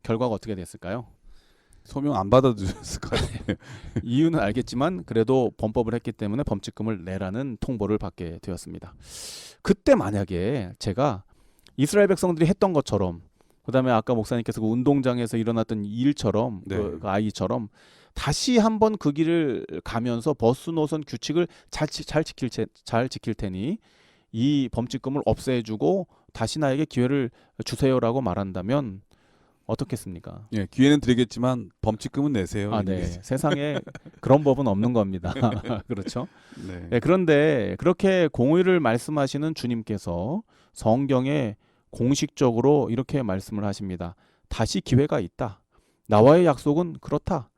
결과가 어떻게 됐을까요? 소명 안 받아주셨을 것 같아요. 이유는 알겠지만 그래도 범법을 했기 때문에 범칙금을 내라는 통보를 받게 되었습니다. 그때 만약에 제가 이스라엘 백성들이 했던 것처럼, 그다음에 아까 목사님께서 그 운동장에서 일어났던 일처럼, 네. 그 아이처럼 다시 한번 그 길을 가면서 버스 노선 규칙을 잘 지킬 테니 이 범칙금을 없애주고 다시 나에게 기회를 주세요라고 말한다면 어떻겠습니까? 예, 기회는 드리겠지만 범칙금은 내세요. 아, 네. 세상에 그런 법은 없는 겁니다. 그렇죠? 네. 네, 그런데 그렇게 공의를 말씀하시는 주님께서 성경에 공식적으로 이렇게 말씀을 하십니다. 다시 기회가 있다. 나와의 약속은 그렇다.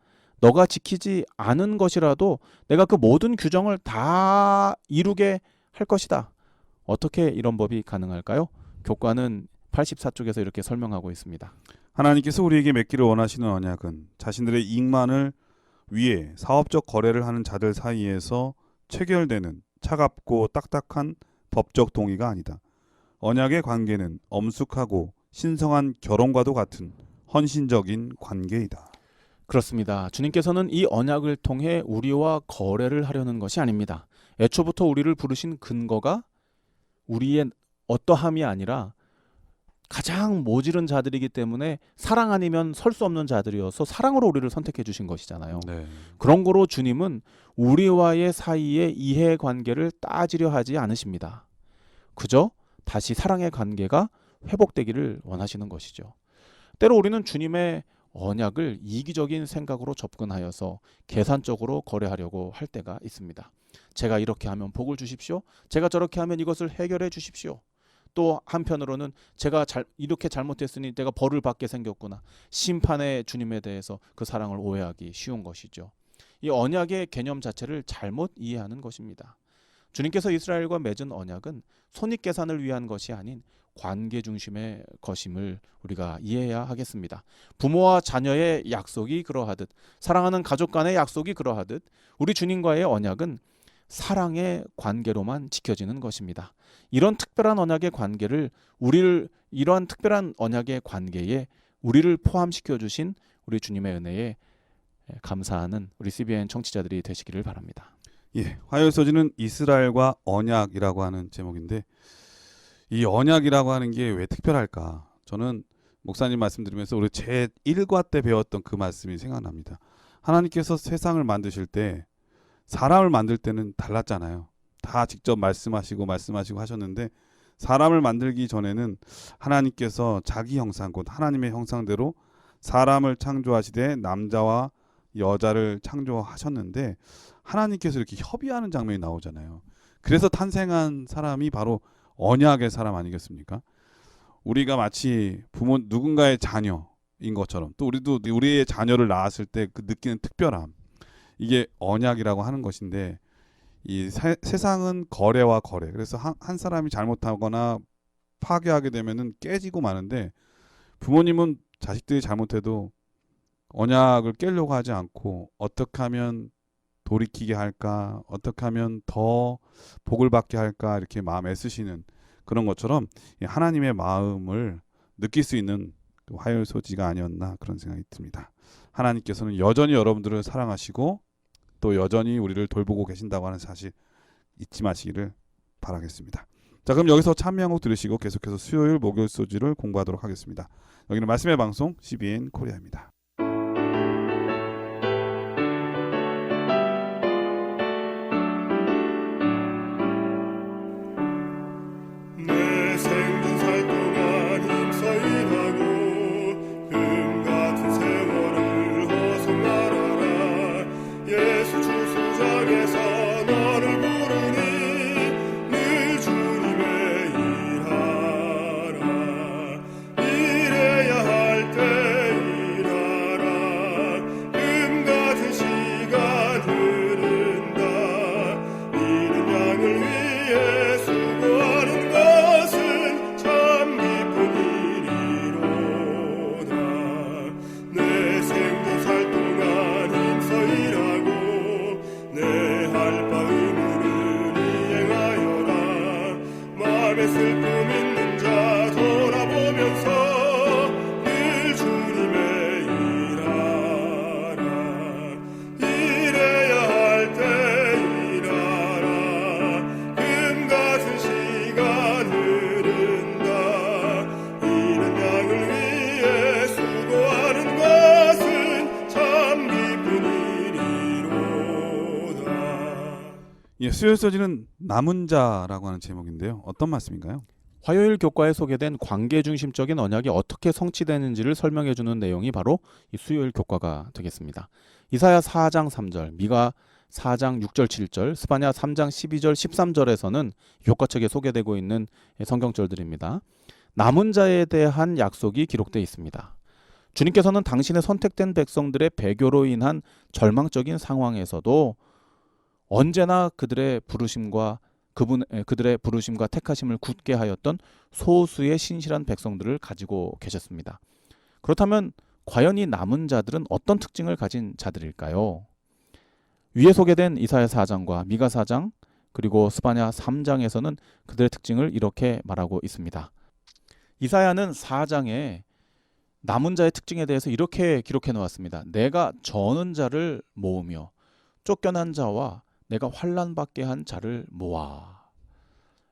너가 지키지 않은 것이라도 내가 그 모든 규정을 다 이루게 할 것이다. 어떻게 이런 법이 가능할까요? 교과는 84쪽에서 이렇게 설명하고 있습니다. 하나님께서 우리에게 맺기를 원하시는 언약은 자신들의 이익만을 위해 사업적 거래를 하는 자들 사이에서 체결되는 차갑고 딱딱한 법적 동의가 아니다. 언약의 관계는 엄숙하고 신성한 결혼과도 같은 헌신적인 관계이다. 그렇습니다. 주님께서는 이 언약을 통해 우리와 거래를 하려는 것이 아닙니다. 애초부터 우리를 부르신 근거가 우리의 어떠함이 아니라 가장 모질은 자들이기 때문에 사랑 아니면 설 수 없는 자들이어서 사랑으로 우리를 선택해 주신 것이잖아요. 네. 그런 거로 주님은 우리와의 사이의 이해관계를 따지려 하지 않으십니다. 그저 다시 사랑의 관계가 회복되기를 원하시는 것이죠. 때로 우리는 주님의 언약을 이기적인 생각으로 접근하여서 계산적으로 거래하려고 할 때가 있습니다. 제가 이렇게 하면 복을 주십시오. 제가 저렇게 하면 이것을 해결해 주십시오. 또 한편으로는 제가 이렇게 잘못했으니 내가 벌을 받게 생겼구나. 심판의 주님에 대해서 그 사랑을 오해하기 쉬운 것이죠. 이 언약의 개념 자체를 잘못 이해하는 것입니다. 주님께서 이스라엘과 맺은 언약은 손익계산을 위한 것이 아닌 관계 중심의 것임을 우리가 이해해야 하겠습니다. 부모와 자녀의 약속이 그러하듯, 사랑하는 가족 간의 약속이 그러하듯 우리 주님과의 언약은 사랑의 관계로만 지켜지는 것입니다. 이런 특별한 언약의 관계를 이러한 특별한 언약의 관계에 우리를 포함시켜 주신 우리 주님의 은혜에 감사하는 우리 CBN 청취자들이 되시기를 바랍니다. 예, 화요일 소지는 이스라엘과 언약이라고 하는 제목인데 이 언약이라고 하는 게 왜 특별할까? 저는 목사님 말씀 들으면서 우리 제1과 때 배웠던 그 말씀이 생각납니다. 하나님께서 세상을 만드실 때 사람을 만들 때는 달랐잖아요. 다 직접 말씀하시고 하셨는데 사람을 만들기 전에는 하나님께서 자기 형상 곧 하나님의 형상대로 사람을 창조하시되 남자와 여자를 창조하셨는데 하나님께서 이렇게 협의하는 장면이 나오잖아요. 그래서 탄생한 사람이 바로 언약의 사람 아니겠습니까? 우리가 마치 누군가의 자녀인 것처럼 또 우리도 우리의 자녀를 낳았을 때 그 느끼는 특별함, 이게 언약이라고 하는 것인데 이 세상은 거래와 거래. 그래서 한 사람이 잘못하거나 파괴하게 되면은 깨지고 마는데 부모님은 자식들이 잘못해도 언약을 깨려고 하지 않고 어떻게 하면 돌이키게 할까, 어떻게 하면 더 복을 받게 할까 이렇게 마음 애쓰시는 그런 것처럼 하나님의 마음을 느낄 수 있는 화요일 소지가 아니었나 그런 생각이 듭니다. 하나님께서는 여전히 여러분들을 사랑하시고 또 여전히 우리를 돌보고 계신다고 하는 사실 잊지 마시기를 바라겠습니다. 자, 그럼 여기서 찬미한 곡 들으시고 계속해서 수요일 목요일 소지를 공부하도록 하겠습니다. 여기는 말씀의 방송 CBN 코리아입니다. 내 생긴 살 동안 힘써 일하고 금 같은 세월을 허송하라. 예수 주소장에서 너를 부르니 늘 주님의 일하라. 일해야 할 때 일하라. 수요일 서지는 남은 자라고 하는 제목인데요. 어떤 말씀인가요? 화요일 교과에 소개된 관계 중심적인 언약이 어떻게 성취되는지를 설명해 주는 내용이 바로 이 수요일 교과가 되겠습니다. 이사야 4장 3절, 미가 4장 6절 7절, 스바냐 3장 12절 13절에서는 교과책에 소개되고 있는 성경절들입니다. 남은 자에 대한 약속이 기록되어 있습니다. 주님께서는 당신의 선택된 백성들의 배교로 인한 절망적인 상황에서도 언제나 그들의 부르심과 택하심을 굳게 하였던 소수의 신실한 백성들을 가지고 계셨습니다. 그렇다면 과연 이 남은 자들은 어떤 특징을 가진 자들일까요? 위에 소개된 이사야 4장과 미가 4장 그리고 스바냐 3장에서는 그들의 특징을 이렇게 말하고 있습니다. 이사야는 4장에 남은 자의 특징에 대해서 이렇게 기록해 놓았습니다. 내가 저는 자를 모으며 쫓겨난 자와 내가 환난 받게 한 자를 모아.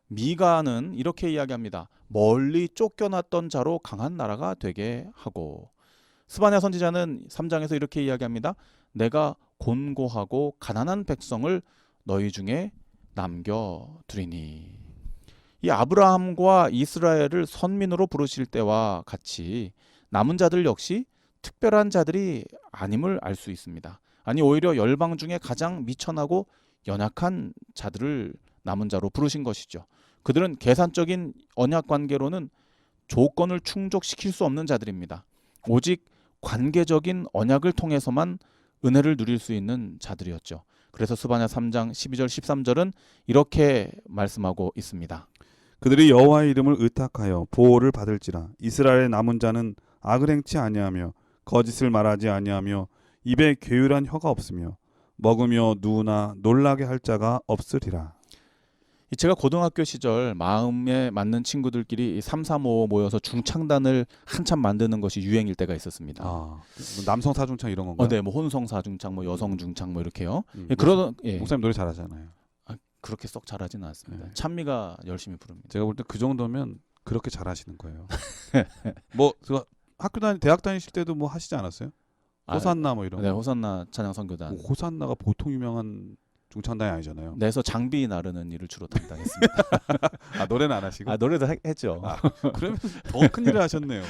미가는 이렇게 이야기합니다. 멀리 쫓겨났던 자로 강한 나라가 되게 하고. 스바냐 선지자는 3장에서 이렇게 이야기합니다. 내가 곤고하고 가난한 백성을 너희 중에 남겨두리니. 이 아브라함과 이스라엘을 선민으로 부르실 때와 같이 남은 자들 역시 특별한 자들이 아님을 알 수 있습니다. 아니 오히려 열방 중에 가장 미천하고 연약한 자들을 남은 자로 부르신 것이죠. 그들은 계산적인 언약 관계로는 조건을 충족시킬 수 없는 자들입니다. 오직 관계적인 언약을 통해서만 은혜를 누릴 수 있는 자들이었죠. 그래서 스바냐 3장 12절 13절은 이렇게 말씀하고 있습니다. 그들이 여호와의 이름을 의탁하여 보호를 받을지라. 이스라엘의 남은 자는 악을 행치 아니하며 거짓을 말하지 아니하며 입에 괴율한 혀가 없으며 먹으며 누우나 놀라게 할 자가 없으리라. 제가 고등학교 시절 마음에 맞는 친구들끼리 3, 3, 5 모여서 중창단을 한참 만드는 것이 유행일 때가 있었습니다. 남성 사중창 이런 건가요? 네, 뭐 혼성 사중창, 뭐 여성 중창, 뭐 이렇게요. 예. 목사님 노래 잘하잖아요. 그렇게 썩 잘하지는 않습니다. 네. 찬미가 열심히 부릅니다. 제가 볼 때 그 정도면 그렇게 잘하시는 거예요. 대학 다니실 때도 뭐 하시지 않았어요? 호산나 뭐 이런. 네, 호산나 찬양 선교단. 호산나가 보통 유명한 중창단이 아니잖아요. 내서 장비 나르는 일을 주로 담당했습니다. 노래는 안 하시고? 노래도 했죠. 그러면 더 큰 일을 하셨네요.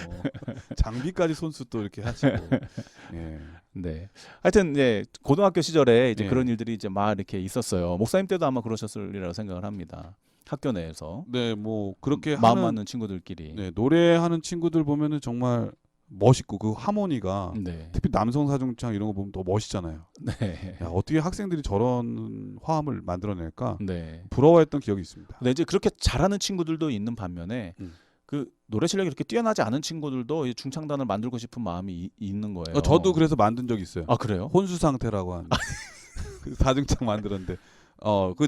장비까지 손수 또 이렇게 하시고. 예. 네. 하여튼 고등학교 시절에 이제 예. 그런 일들이 이제 막 이렇게 있었어요. 목사님 때도 아마 그러셨으리라고 생각을 합니다. 학교 내에서. 네, 뭐 그렇게 마음 하는, 맞는 친구들끼리. 네, 노래하는 친구들 보면은 정말 멋있고 그 하모니가 네. 특히 남성 사중창 이런 거 보면 더 멋있잖아요. 네. 야, 어떻게 학생들이 저런 화음을 만들어낼까? 네. 부러워했던 기억이 있습니다. 근데 이제 그렇게 잘하는 친구들도 있는 반면에 그 노래 실력이 그렇게 뛰어나지 않은 친구들도 이 중창단을 만들고 싶은 마음이 있는 거예요. 저도 그래서 만든 적이 있어요. 그래요? 혼수 상태라고 하는 그 사중창 만들었는데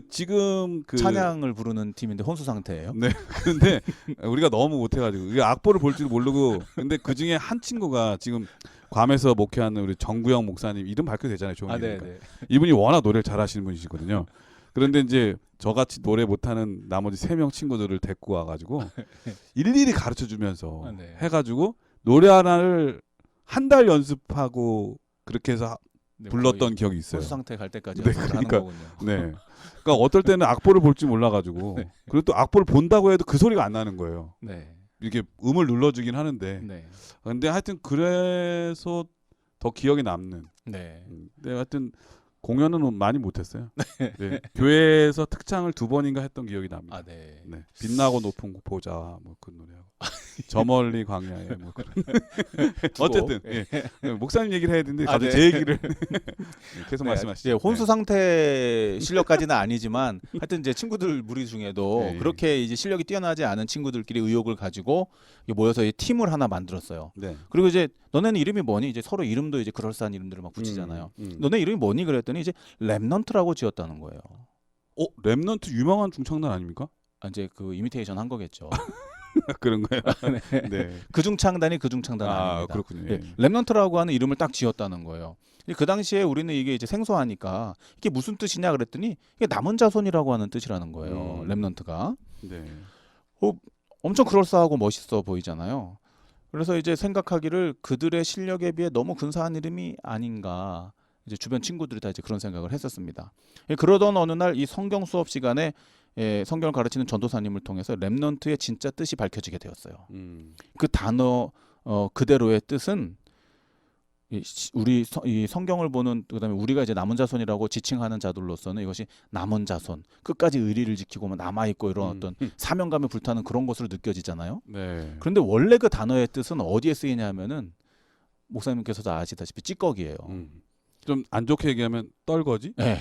지금 찬양을 부르는 팀인데 혼수 상태예요. 네. 근데 우리가 너무 못해가지고 이게 악보를 볼 줄 모르고 근데 그 중에 한 친구가 지금 괌에서 목회하는 우리 정구영 목사님 이름 밝혀도 되잖아요. 좋은 이름이니까. 네. 이분이 워낙 노래를 잘하시는 분이시거든요. 그런데 이제 저같이 노래 못하는 나머지 3명 친구들을 데리고 와가지고 일일이 가르쳐주면서 네. 해가지고 노래 하나를 한 달 연습하고 그렇게 해서 불렀던 기억이 있어요. 혼수 상태 갈 때까지 네, 연습을 그러니까, 하는 거군요. 네. 그러니까 어떨 때는 악보를 볼 줄 몰라가지고 네. 그리고 또 악보를 본다고 해도 그 소리가 안 나는 거예요. 네. 이렇게 음을 눌러주긴 하는데 네. 근데 하여튼 그래서 더 기억에 남는. 네. 근데 하여튼 공연은 많이 못했어요. 네. 교회에서 특창을 2번인가 했던 기억이 납니다. 네. 네. 빛나고 높은 보좌 뭐 그 노래하고 저 멀리 광야에 뭐 그런. 어쨌든 목사님 얘기를 해야 되는데 갑자기 제 얘기를 계속 말씀하시죠. 혼수 상태 실력까지는 아니지만 하여튼 이제 친구들 무리 중에도 그렇게 이제 실력이 뛰어나지 않은 친구들끼리 의욕을 가지고 모여서 팀을 하나 만들었어요. 네. 그리고 이제 너네는 이름이 뭐니? 이제 서로 이름도 이제 그럴싸한 이름들을 막 붙이잖아요. 너네 이름이 뭐니? 그랬더니 이제 랩넌트라고 지었다는 거예요. 랩넌트 유명한 중창단 아닙니까? 이제 그 이미테이션 한 거겠죠. 그런 거예요. 네. 네. 그 중창단이 그 중창단 아닙니다. 그렇군요. 네. 랩넌트라고 하는 이름을 딱 지었다는 거예요. 그 당시에 우리는 이게 이제 생소하니까 이게 무슨 뜻이냐 그랬더니 이게 남은 자손이라고 하는 뜻이라는 거예요. 랩넌트가. 네. 엄청 그럴싸하고 멋있어 보이잖아요. 그래서 이제 생각하기를 그들의 실력에 비해 너무 근사한 이름이 아닌가. 이제 주변 친구들이 다 이제 그런 생각을 했었습니다. 그러던 어느 날 이 성경 수업 시간에 성경을 가르치는 전도사님을 통해서 렘넌트의 진짜 뜻이 밝혀지게 되었어요. 그 단어 그대로의 뜻은 이 성경을 보는, 그다음에 우리가 이제 남은 자손이라고 지칭하는 자들로서는 이것이 남은 자손, 끝까지 의리를 지키고 남아 있고 이런 어떤 사명감에 불타는 그런 것으로 느껴지잖아요. 네. 그런데 원래 그 단어의 뜻은 어디에 쓰이냐면은 목사님께서도 아시다시피 찌꺼기예요. 좀 안 좋게 얘기하면 떨거지? 네.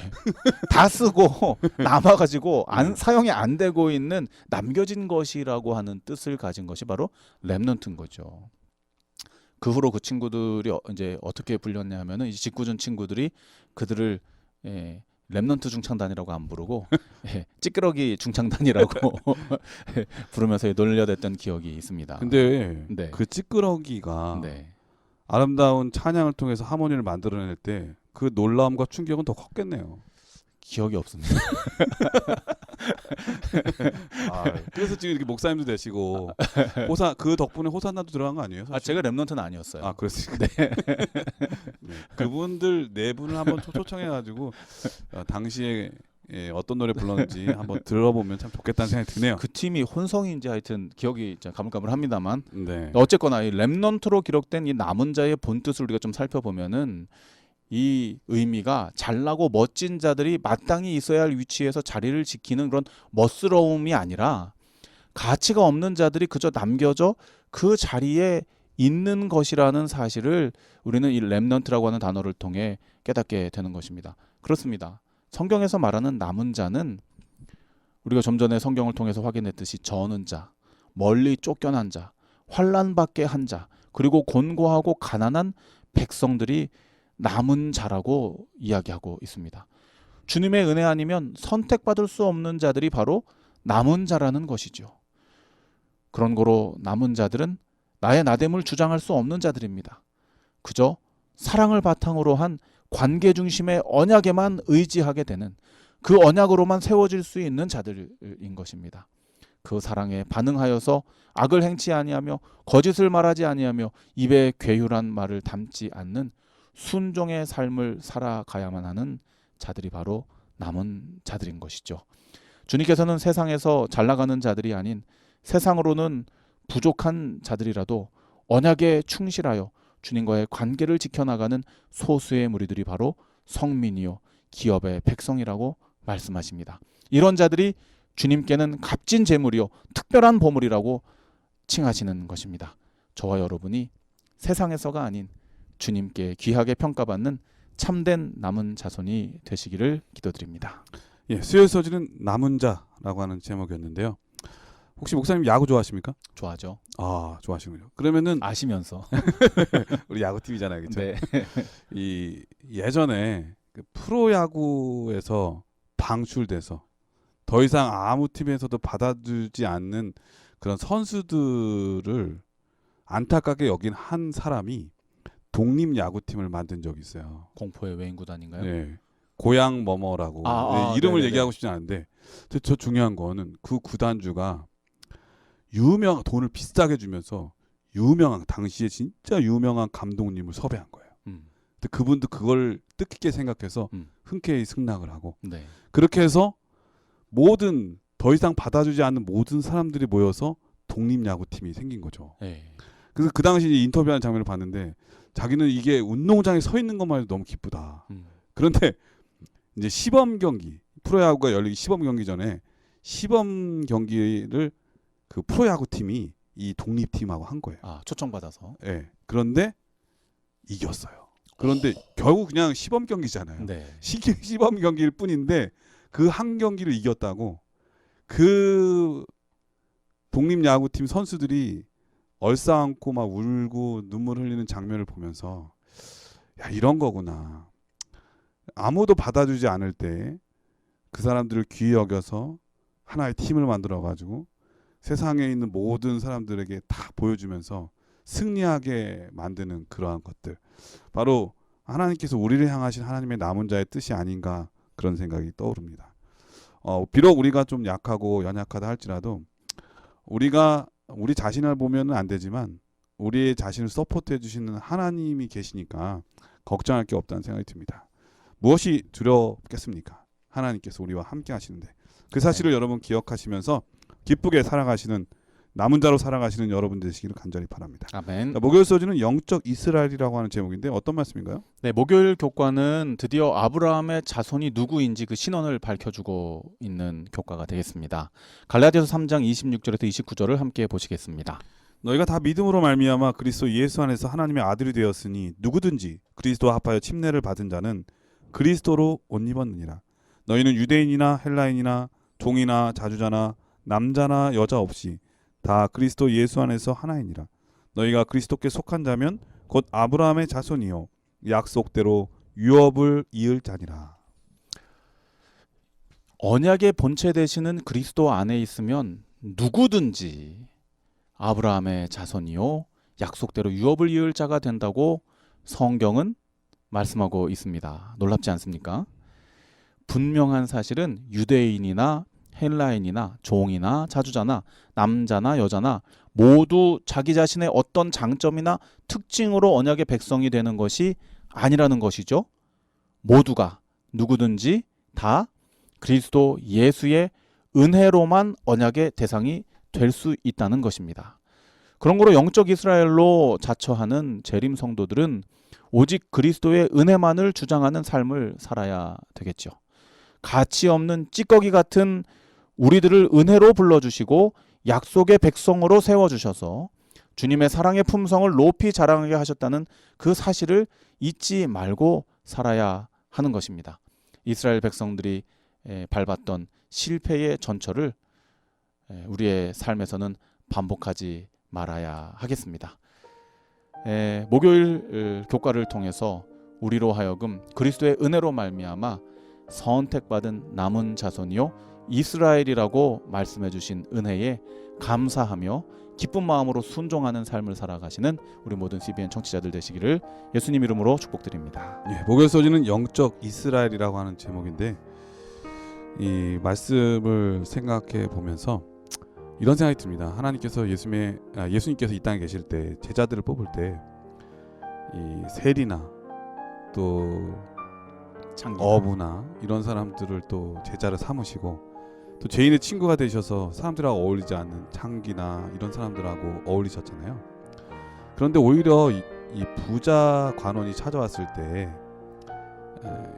다 쓰고 남아가지고 사용이 안 되고 있는 남겨진 것이라고 하는 뜻을 가진 것이 바로 렘넌트인 거죠. 그 후로 그 친구들이 이제 어떻게 불렸냐 하면은 이제 직구준 친구들이 그들을 렘넌트 중창단이라고 안 부르고 찌끄러기 중창단이라고 부르면서 놀려댔던 기억이 있습니다. 근데 네. 그 찌끄러기가 네. 아름다운 찬양을 통해서 하모니를 만들어낼 때 그 놀라움과 충격은 더 컸겠네요. 기억이 없습니다. 그래서 지금 이렇게 목사님도 되시고 그 덕분에 호산나도 들어간 거 아니에요? 사실? 제가 렘넌트는 아니었어요. 그렇습니까? 네. 그분들 네 분을 한번 초청해가지고 당시에 어떤 노래 불렀는지 한번 들어보면 참 좋겠다는 생각이 드네요. 그 팀이 혼성인지 하여튼 기억이 가물가물합니다만 네. 어쨌거나 이 렘넌트로 기록된 이 남은 자의 본 뜻을 우리가 좀 살펴보면은 이 의미가 잘나고 멋진 자들이 마땅히 있어야 할 위치에서 자리를 지키는 그런 멋스러움이 아니라 가치가 없는 자들이 그저 남겨져 그 자리에 있는 것이라는 사실을 우리는 이 렘넌트라고 하는 단어를 통해 깨닫게 되는 것입니다. 그렇습니다. 성경에서 말하는 남은 자는 우리가 좀 전에 성경을 통해서 확인했듯이 저는 자, 멀리 쫓겨난 자, 환난받게 한 자, 그리고 곤고하고 가난한 백성들이 남은 자라고 이야기하고 있습니다. 주님의 은혜 아니면 선택받을 수 없는 자들이 바로 남은 자라는 것이죠. 그런 거로 남은 자들은 나의 나됨을 주장할 수 없는 자들입니다. 그저 사랑을 바탕으로 한 관계 중심의 언약에만 의지하게 되는, 그 언약으로만 세워질 수 있는 자들인 것입니다. 그 사랑에 반응하여서 악을 행치 아니하며 거짓을 말하지 아니하며 입에 괴유란 말을 담지 않는 순종의 삶을 살아가야만 하는 자들이 바로 남은 자들인 것이죠. 주님께서는 세상에서 잘 나가는 자들이 아닌 세상으로는 부족한 자들이라도 언약에 충실하여 주님과의 관계를 지켜나가는 소수의 무리들이 바로 성민이요 기업의 백성이라고 말씀하십니다. 이런 자들이 주님께는 값진 재물이요 특별한 보물이라고 칭하시는 것입니다. 저와 여러분이 세상에서가 아닌 주님께 귀하게 평가받는 참된 남은 자손이 되시기를 기도드립니다. 수요일 서지는 남은 자라고 하는 제목이었는데요. 혹시 목사님 야구 좋아하십니까? 좋아하죠. 좋아하시는군요. 그러면은 아시면서 우리 야구팀이잖아요, 그렇죠? 네. 이 예전에 그 프로야구에서 방출돼서 더 이상 아무 팀에서도 받아주지 않는 그런 선수들을 안타깝게 여긴 한 사람이 독립야구팀을 만든 적이 있어요. 공포의 외인 구단인가요? 네. 고향 뭐뭐라고 이름을 네네네. 얘기하고 싶지 않은데 저 중요한 거는 그 구단주가 돈을 비싸게 주면서 당시에 진짜 유명한 감독님을 섭외한 거예요. 근데 그분도 그걸 뜻깊게 생각해서 흔쾌히 승낙을 하고 네. 그렇게 해서 더 이상 받아주지 않는 모든 사람들이 모여서 독립야구팀이 생긴 거죠. 네. 그래서 그 당시 인터뷰하는 장면을 봤는데 자기는 이게 운동장에 서 있는 것만 해도 너무 기쁘다. 그런데 이제 시범 경기, 프로야구가 열리기 시범 경기 전에 시범 경기를 그 프로야구 팀이 이 독립팀하고 한 거예요. 초청받아서. 네. 그런데 이겼어요. 그런데 결국 그냥 시범 경기잖아요. 네. 시범 경기일 뿐인데 그 한 경기를 이겼다고 그 독립야구팀 선수들이 얼싸안고 막 울고 눈물 흘리는 장면을 보면서 야, 이런 거구나. 아무도 받아주지 않을 때 그 사람들을 귀히 여겨서 하나의 팀을 만들어 가지고 세상에 있는 모든 사람들에게 다 보여주면서 승리하게 만드는 그러한 것들. 바로 하나님께서 우리를 향하신 하나님의 남은 자의 뜻이 아닌가 그런 생각이 떠오릅니다. 비록 우리가 좀 약하고 연약하다 할지라도 우리가 우리 자신을 보면은 안 되지만 우리의 자신을 서포트해 주시는 하나님이 계시니까 걱정할 게 없다는 생각이 듭니다. 무엇이 두렵겠습니까? 하나님께서 우리와 함께 하시는데 그 사실을 여러분 기억하시면서 기쁘게 살아가시는 남은 자로 살아가시는 여러분 되시기를 간절히 바랍니다. 아멘. 목요일 소지는 영적 이스라엘이라고 하는 제목인데 어떤 말씀인가요? 네, 목요일 교과는 드디어 아브라함의 자손이 누구인지 그 신원을 밝혀주고 있는 교과가 되겠습니다. 갈라디아서 3장 26절에서 29절을 함께 보시겠습니다. 너희가 다 믿음으로 말미암아 그리스도 예수 안에서 하나님의 아들이 되었으니 누구든지 그리스도와 합하여 침례를 받은 자는 그리스도로 옷 입었느니라. 너희는 유대인이나 헬라인이나 종이나 자주자나 남자나 여자 없이 다 그리스도 예수 안에서 하나이니라. 너희가 그리스도께 속한 자면 곧 아브라함의 자손이요 약속대로 유업을 이을 자니라. 언약의 본체 되시는 그리스도 안에 있으면 누구든지 아브라함의 자손이요 약속대로 유업을 이을 자가 된다고 성경은 말씀하고 있습니다. 놀랍지 않습니까? 분명한 사실은 유대인이나 헬라인이나 종이나 자주자나 남자나 여자나 모두 자기 자신의 어떤 장점이나 특징으로 언약의 백성이 되는 것이 아니라는 것이죠. 모두가 누구든지 다 그리스도 예수의 은혜로만 언약의 대상이 될 수 있다는 것입니다. 그런 거로 영적 이스라엘로 자처하는 재림 성도들은 오직 그리스도의 은혜만을 주장하는 삶을 살아야 되겠죠. 가치 없는 찌꺼기 같은 우리들을 은혜로 불러주시고 약속의 백성으로 세워주셔서 주님의 사랑의 품성을 높이 자랑하게 하셨다는 그 사실을 잊지 말고 살아야 하는 것입니다. 이스라엘 백성들이 밟았던 실패의 전철을 우리의 삶에서는 반복하지 말아야 하겠습니다. 목요일 교과를 통해서 우리로 하여금 그리스도의 은혜로 말미암아 선택받은 남은 자손이요 이스라엘이라고 말씀해 주신 은혜에 감사하며 기쁜 마음으로 순종하는 삶을 살아가시는 우리 모든 CBN 청취자들 되시기를 예수님 이름으로 축복드립니다. 목요일 소지는 영적 이스라엘이라고 하는 제목인데 이 말씀을 생각해 보면서 이런 생각이 듭니다. 하나님께서 예수님께서 이 땅에 계실 때 제자들을 뽑을 때 이 세리나 또 어부나 이런 사람들을 또 제자를 삼으시고 또 죄인의 친구가 되셔서 사람들하고 어울리지 않는 창기나 이런 사람들하고 어울리셨잖아요. 그런데 오히려 이 부자 관원이 찾아왔을 때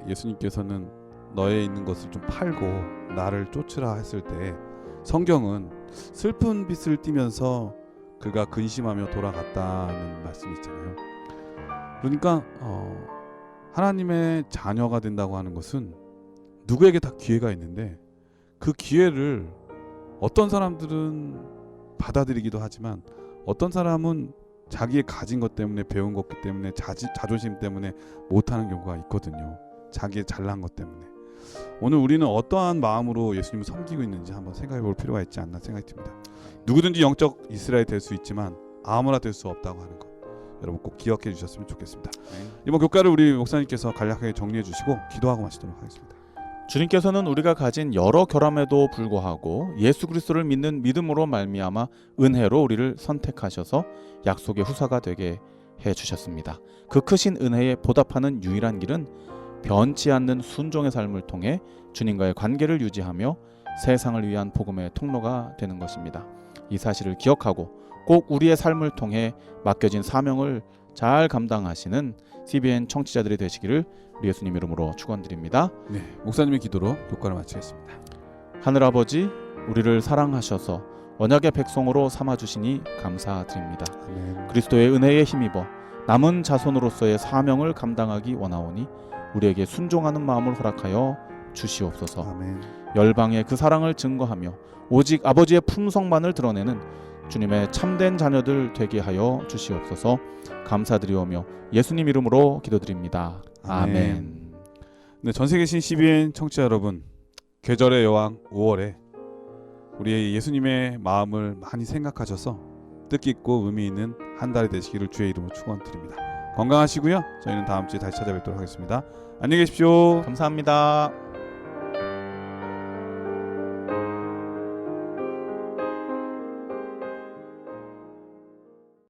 예수님께서는 너에 있는 것을 좀 팔고 나를 쫓으라 했을 때 성경은 슬픈 빛을 띠면서 그가 근심하며 돌아갔다는 말씀이 있잖아요. 그러니까 하나님의 자녀가 된다고 하는 것은 누구에게 다 기회가 있는데 그 기회를 어떤 사람들은 받아들이기도 하지만 어떤 사람은 자기의 가진 것 때문에 배운 것 때문에 자존심 때문에 못하는 경우가 있거든요. 자기의 잘난 것 때문에. 오늘 우리는 어떠한 마음으로 예수님을 섬기고 있는지 한번 생각해 볼 필요가 있지 않나 생각이 듭니다. 누구든지 영적 이스라엘 될 수 있지만 아무나 될 수 없다고 하는 것 여러분 꼭 기억해 주셨으면 좋겠습니다. 이번 교과를 우리 목사님께서 간략하게 정리해 주시고 기도하고 마치도록 하겠습니다. 주님께서는 우리가 가진 여러 결함에도 불구하고 예수 그리스도를 믿는 믿음으로 말미암아 은혜로 우리를 선택하셔서 약속의 후사가 되게 해주셨습니다. 그 크신 은혜에 보답하는 유일한 길은 변치 않는 순종의 삶을 통해 주님과의 관계를 유지하며 세상을 위한 복음의 통로가 되는 것입니다. 이 사실을 기억하고 꼭 우리의 삶을 통해 맡겨진 사명을 잘 감당하시는 CBN 청취자들이 되시기를 우리 예수님 이름으로 축원드립니다. 목사님의 기도로 교과를 마치겠습니다. 하늘아버지, 우리를 사랑하셔서 언약의 백성으로 삼아주시니 감사드립니다. 아멘. 그리스도의 은혜에 힘입어 남은 자손으로서의 사명을 감당하기 원하오니 우리에게 순종하는 마음을 허락하여 주시옵소서. 아멘. 열방의 그 사랑을 증거하며 오직 아버지의 품성만을 드러내는 주님의 참된 자녀들 되게 하여 주시옵소서. 감사드리오며 예수님 이름으로 기도드립니다. 아멘. 네, 전 세계 계신 CBN 청취자 여러분, 계절의 여왕 5월에 우리의 예수님의 마음을 많이 생각하셔서 뜻깊고 의미 있는 한 달이 되시기를 주의 이름으로 축원드립니다. 건강하시고요. 저희는 다음 주에 다시 찾아뵙도록 하겠습니다. 안녕히 계십시오. 감사합니다.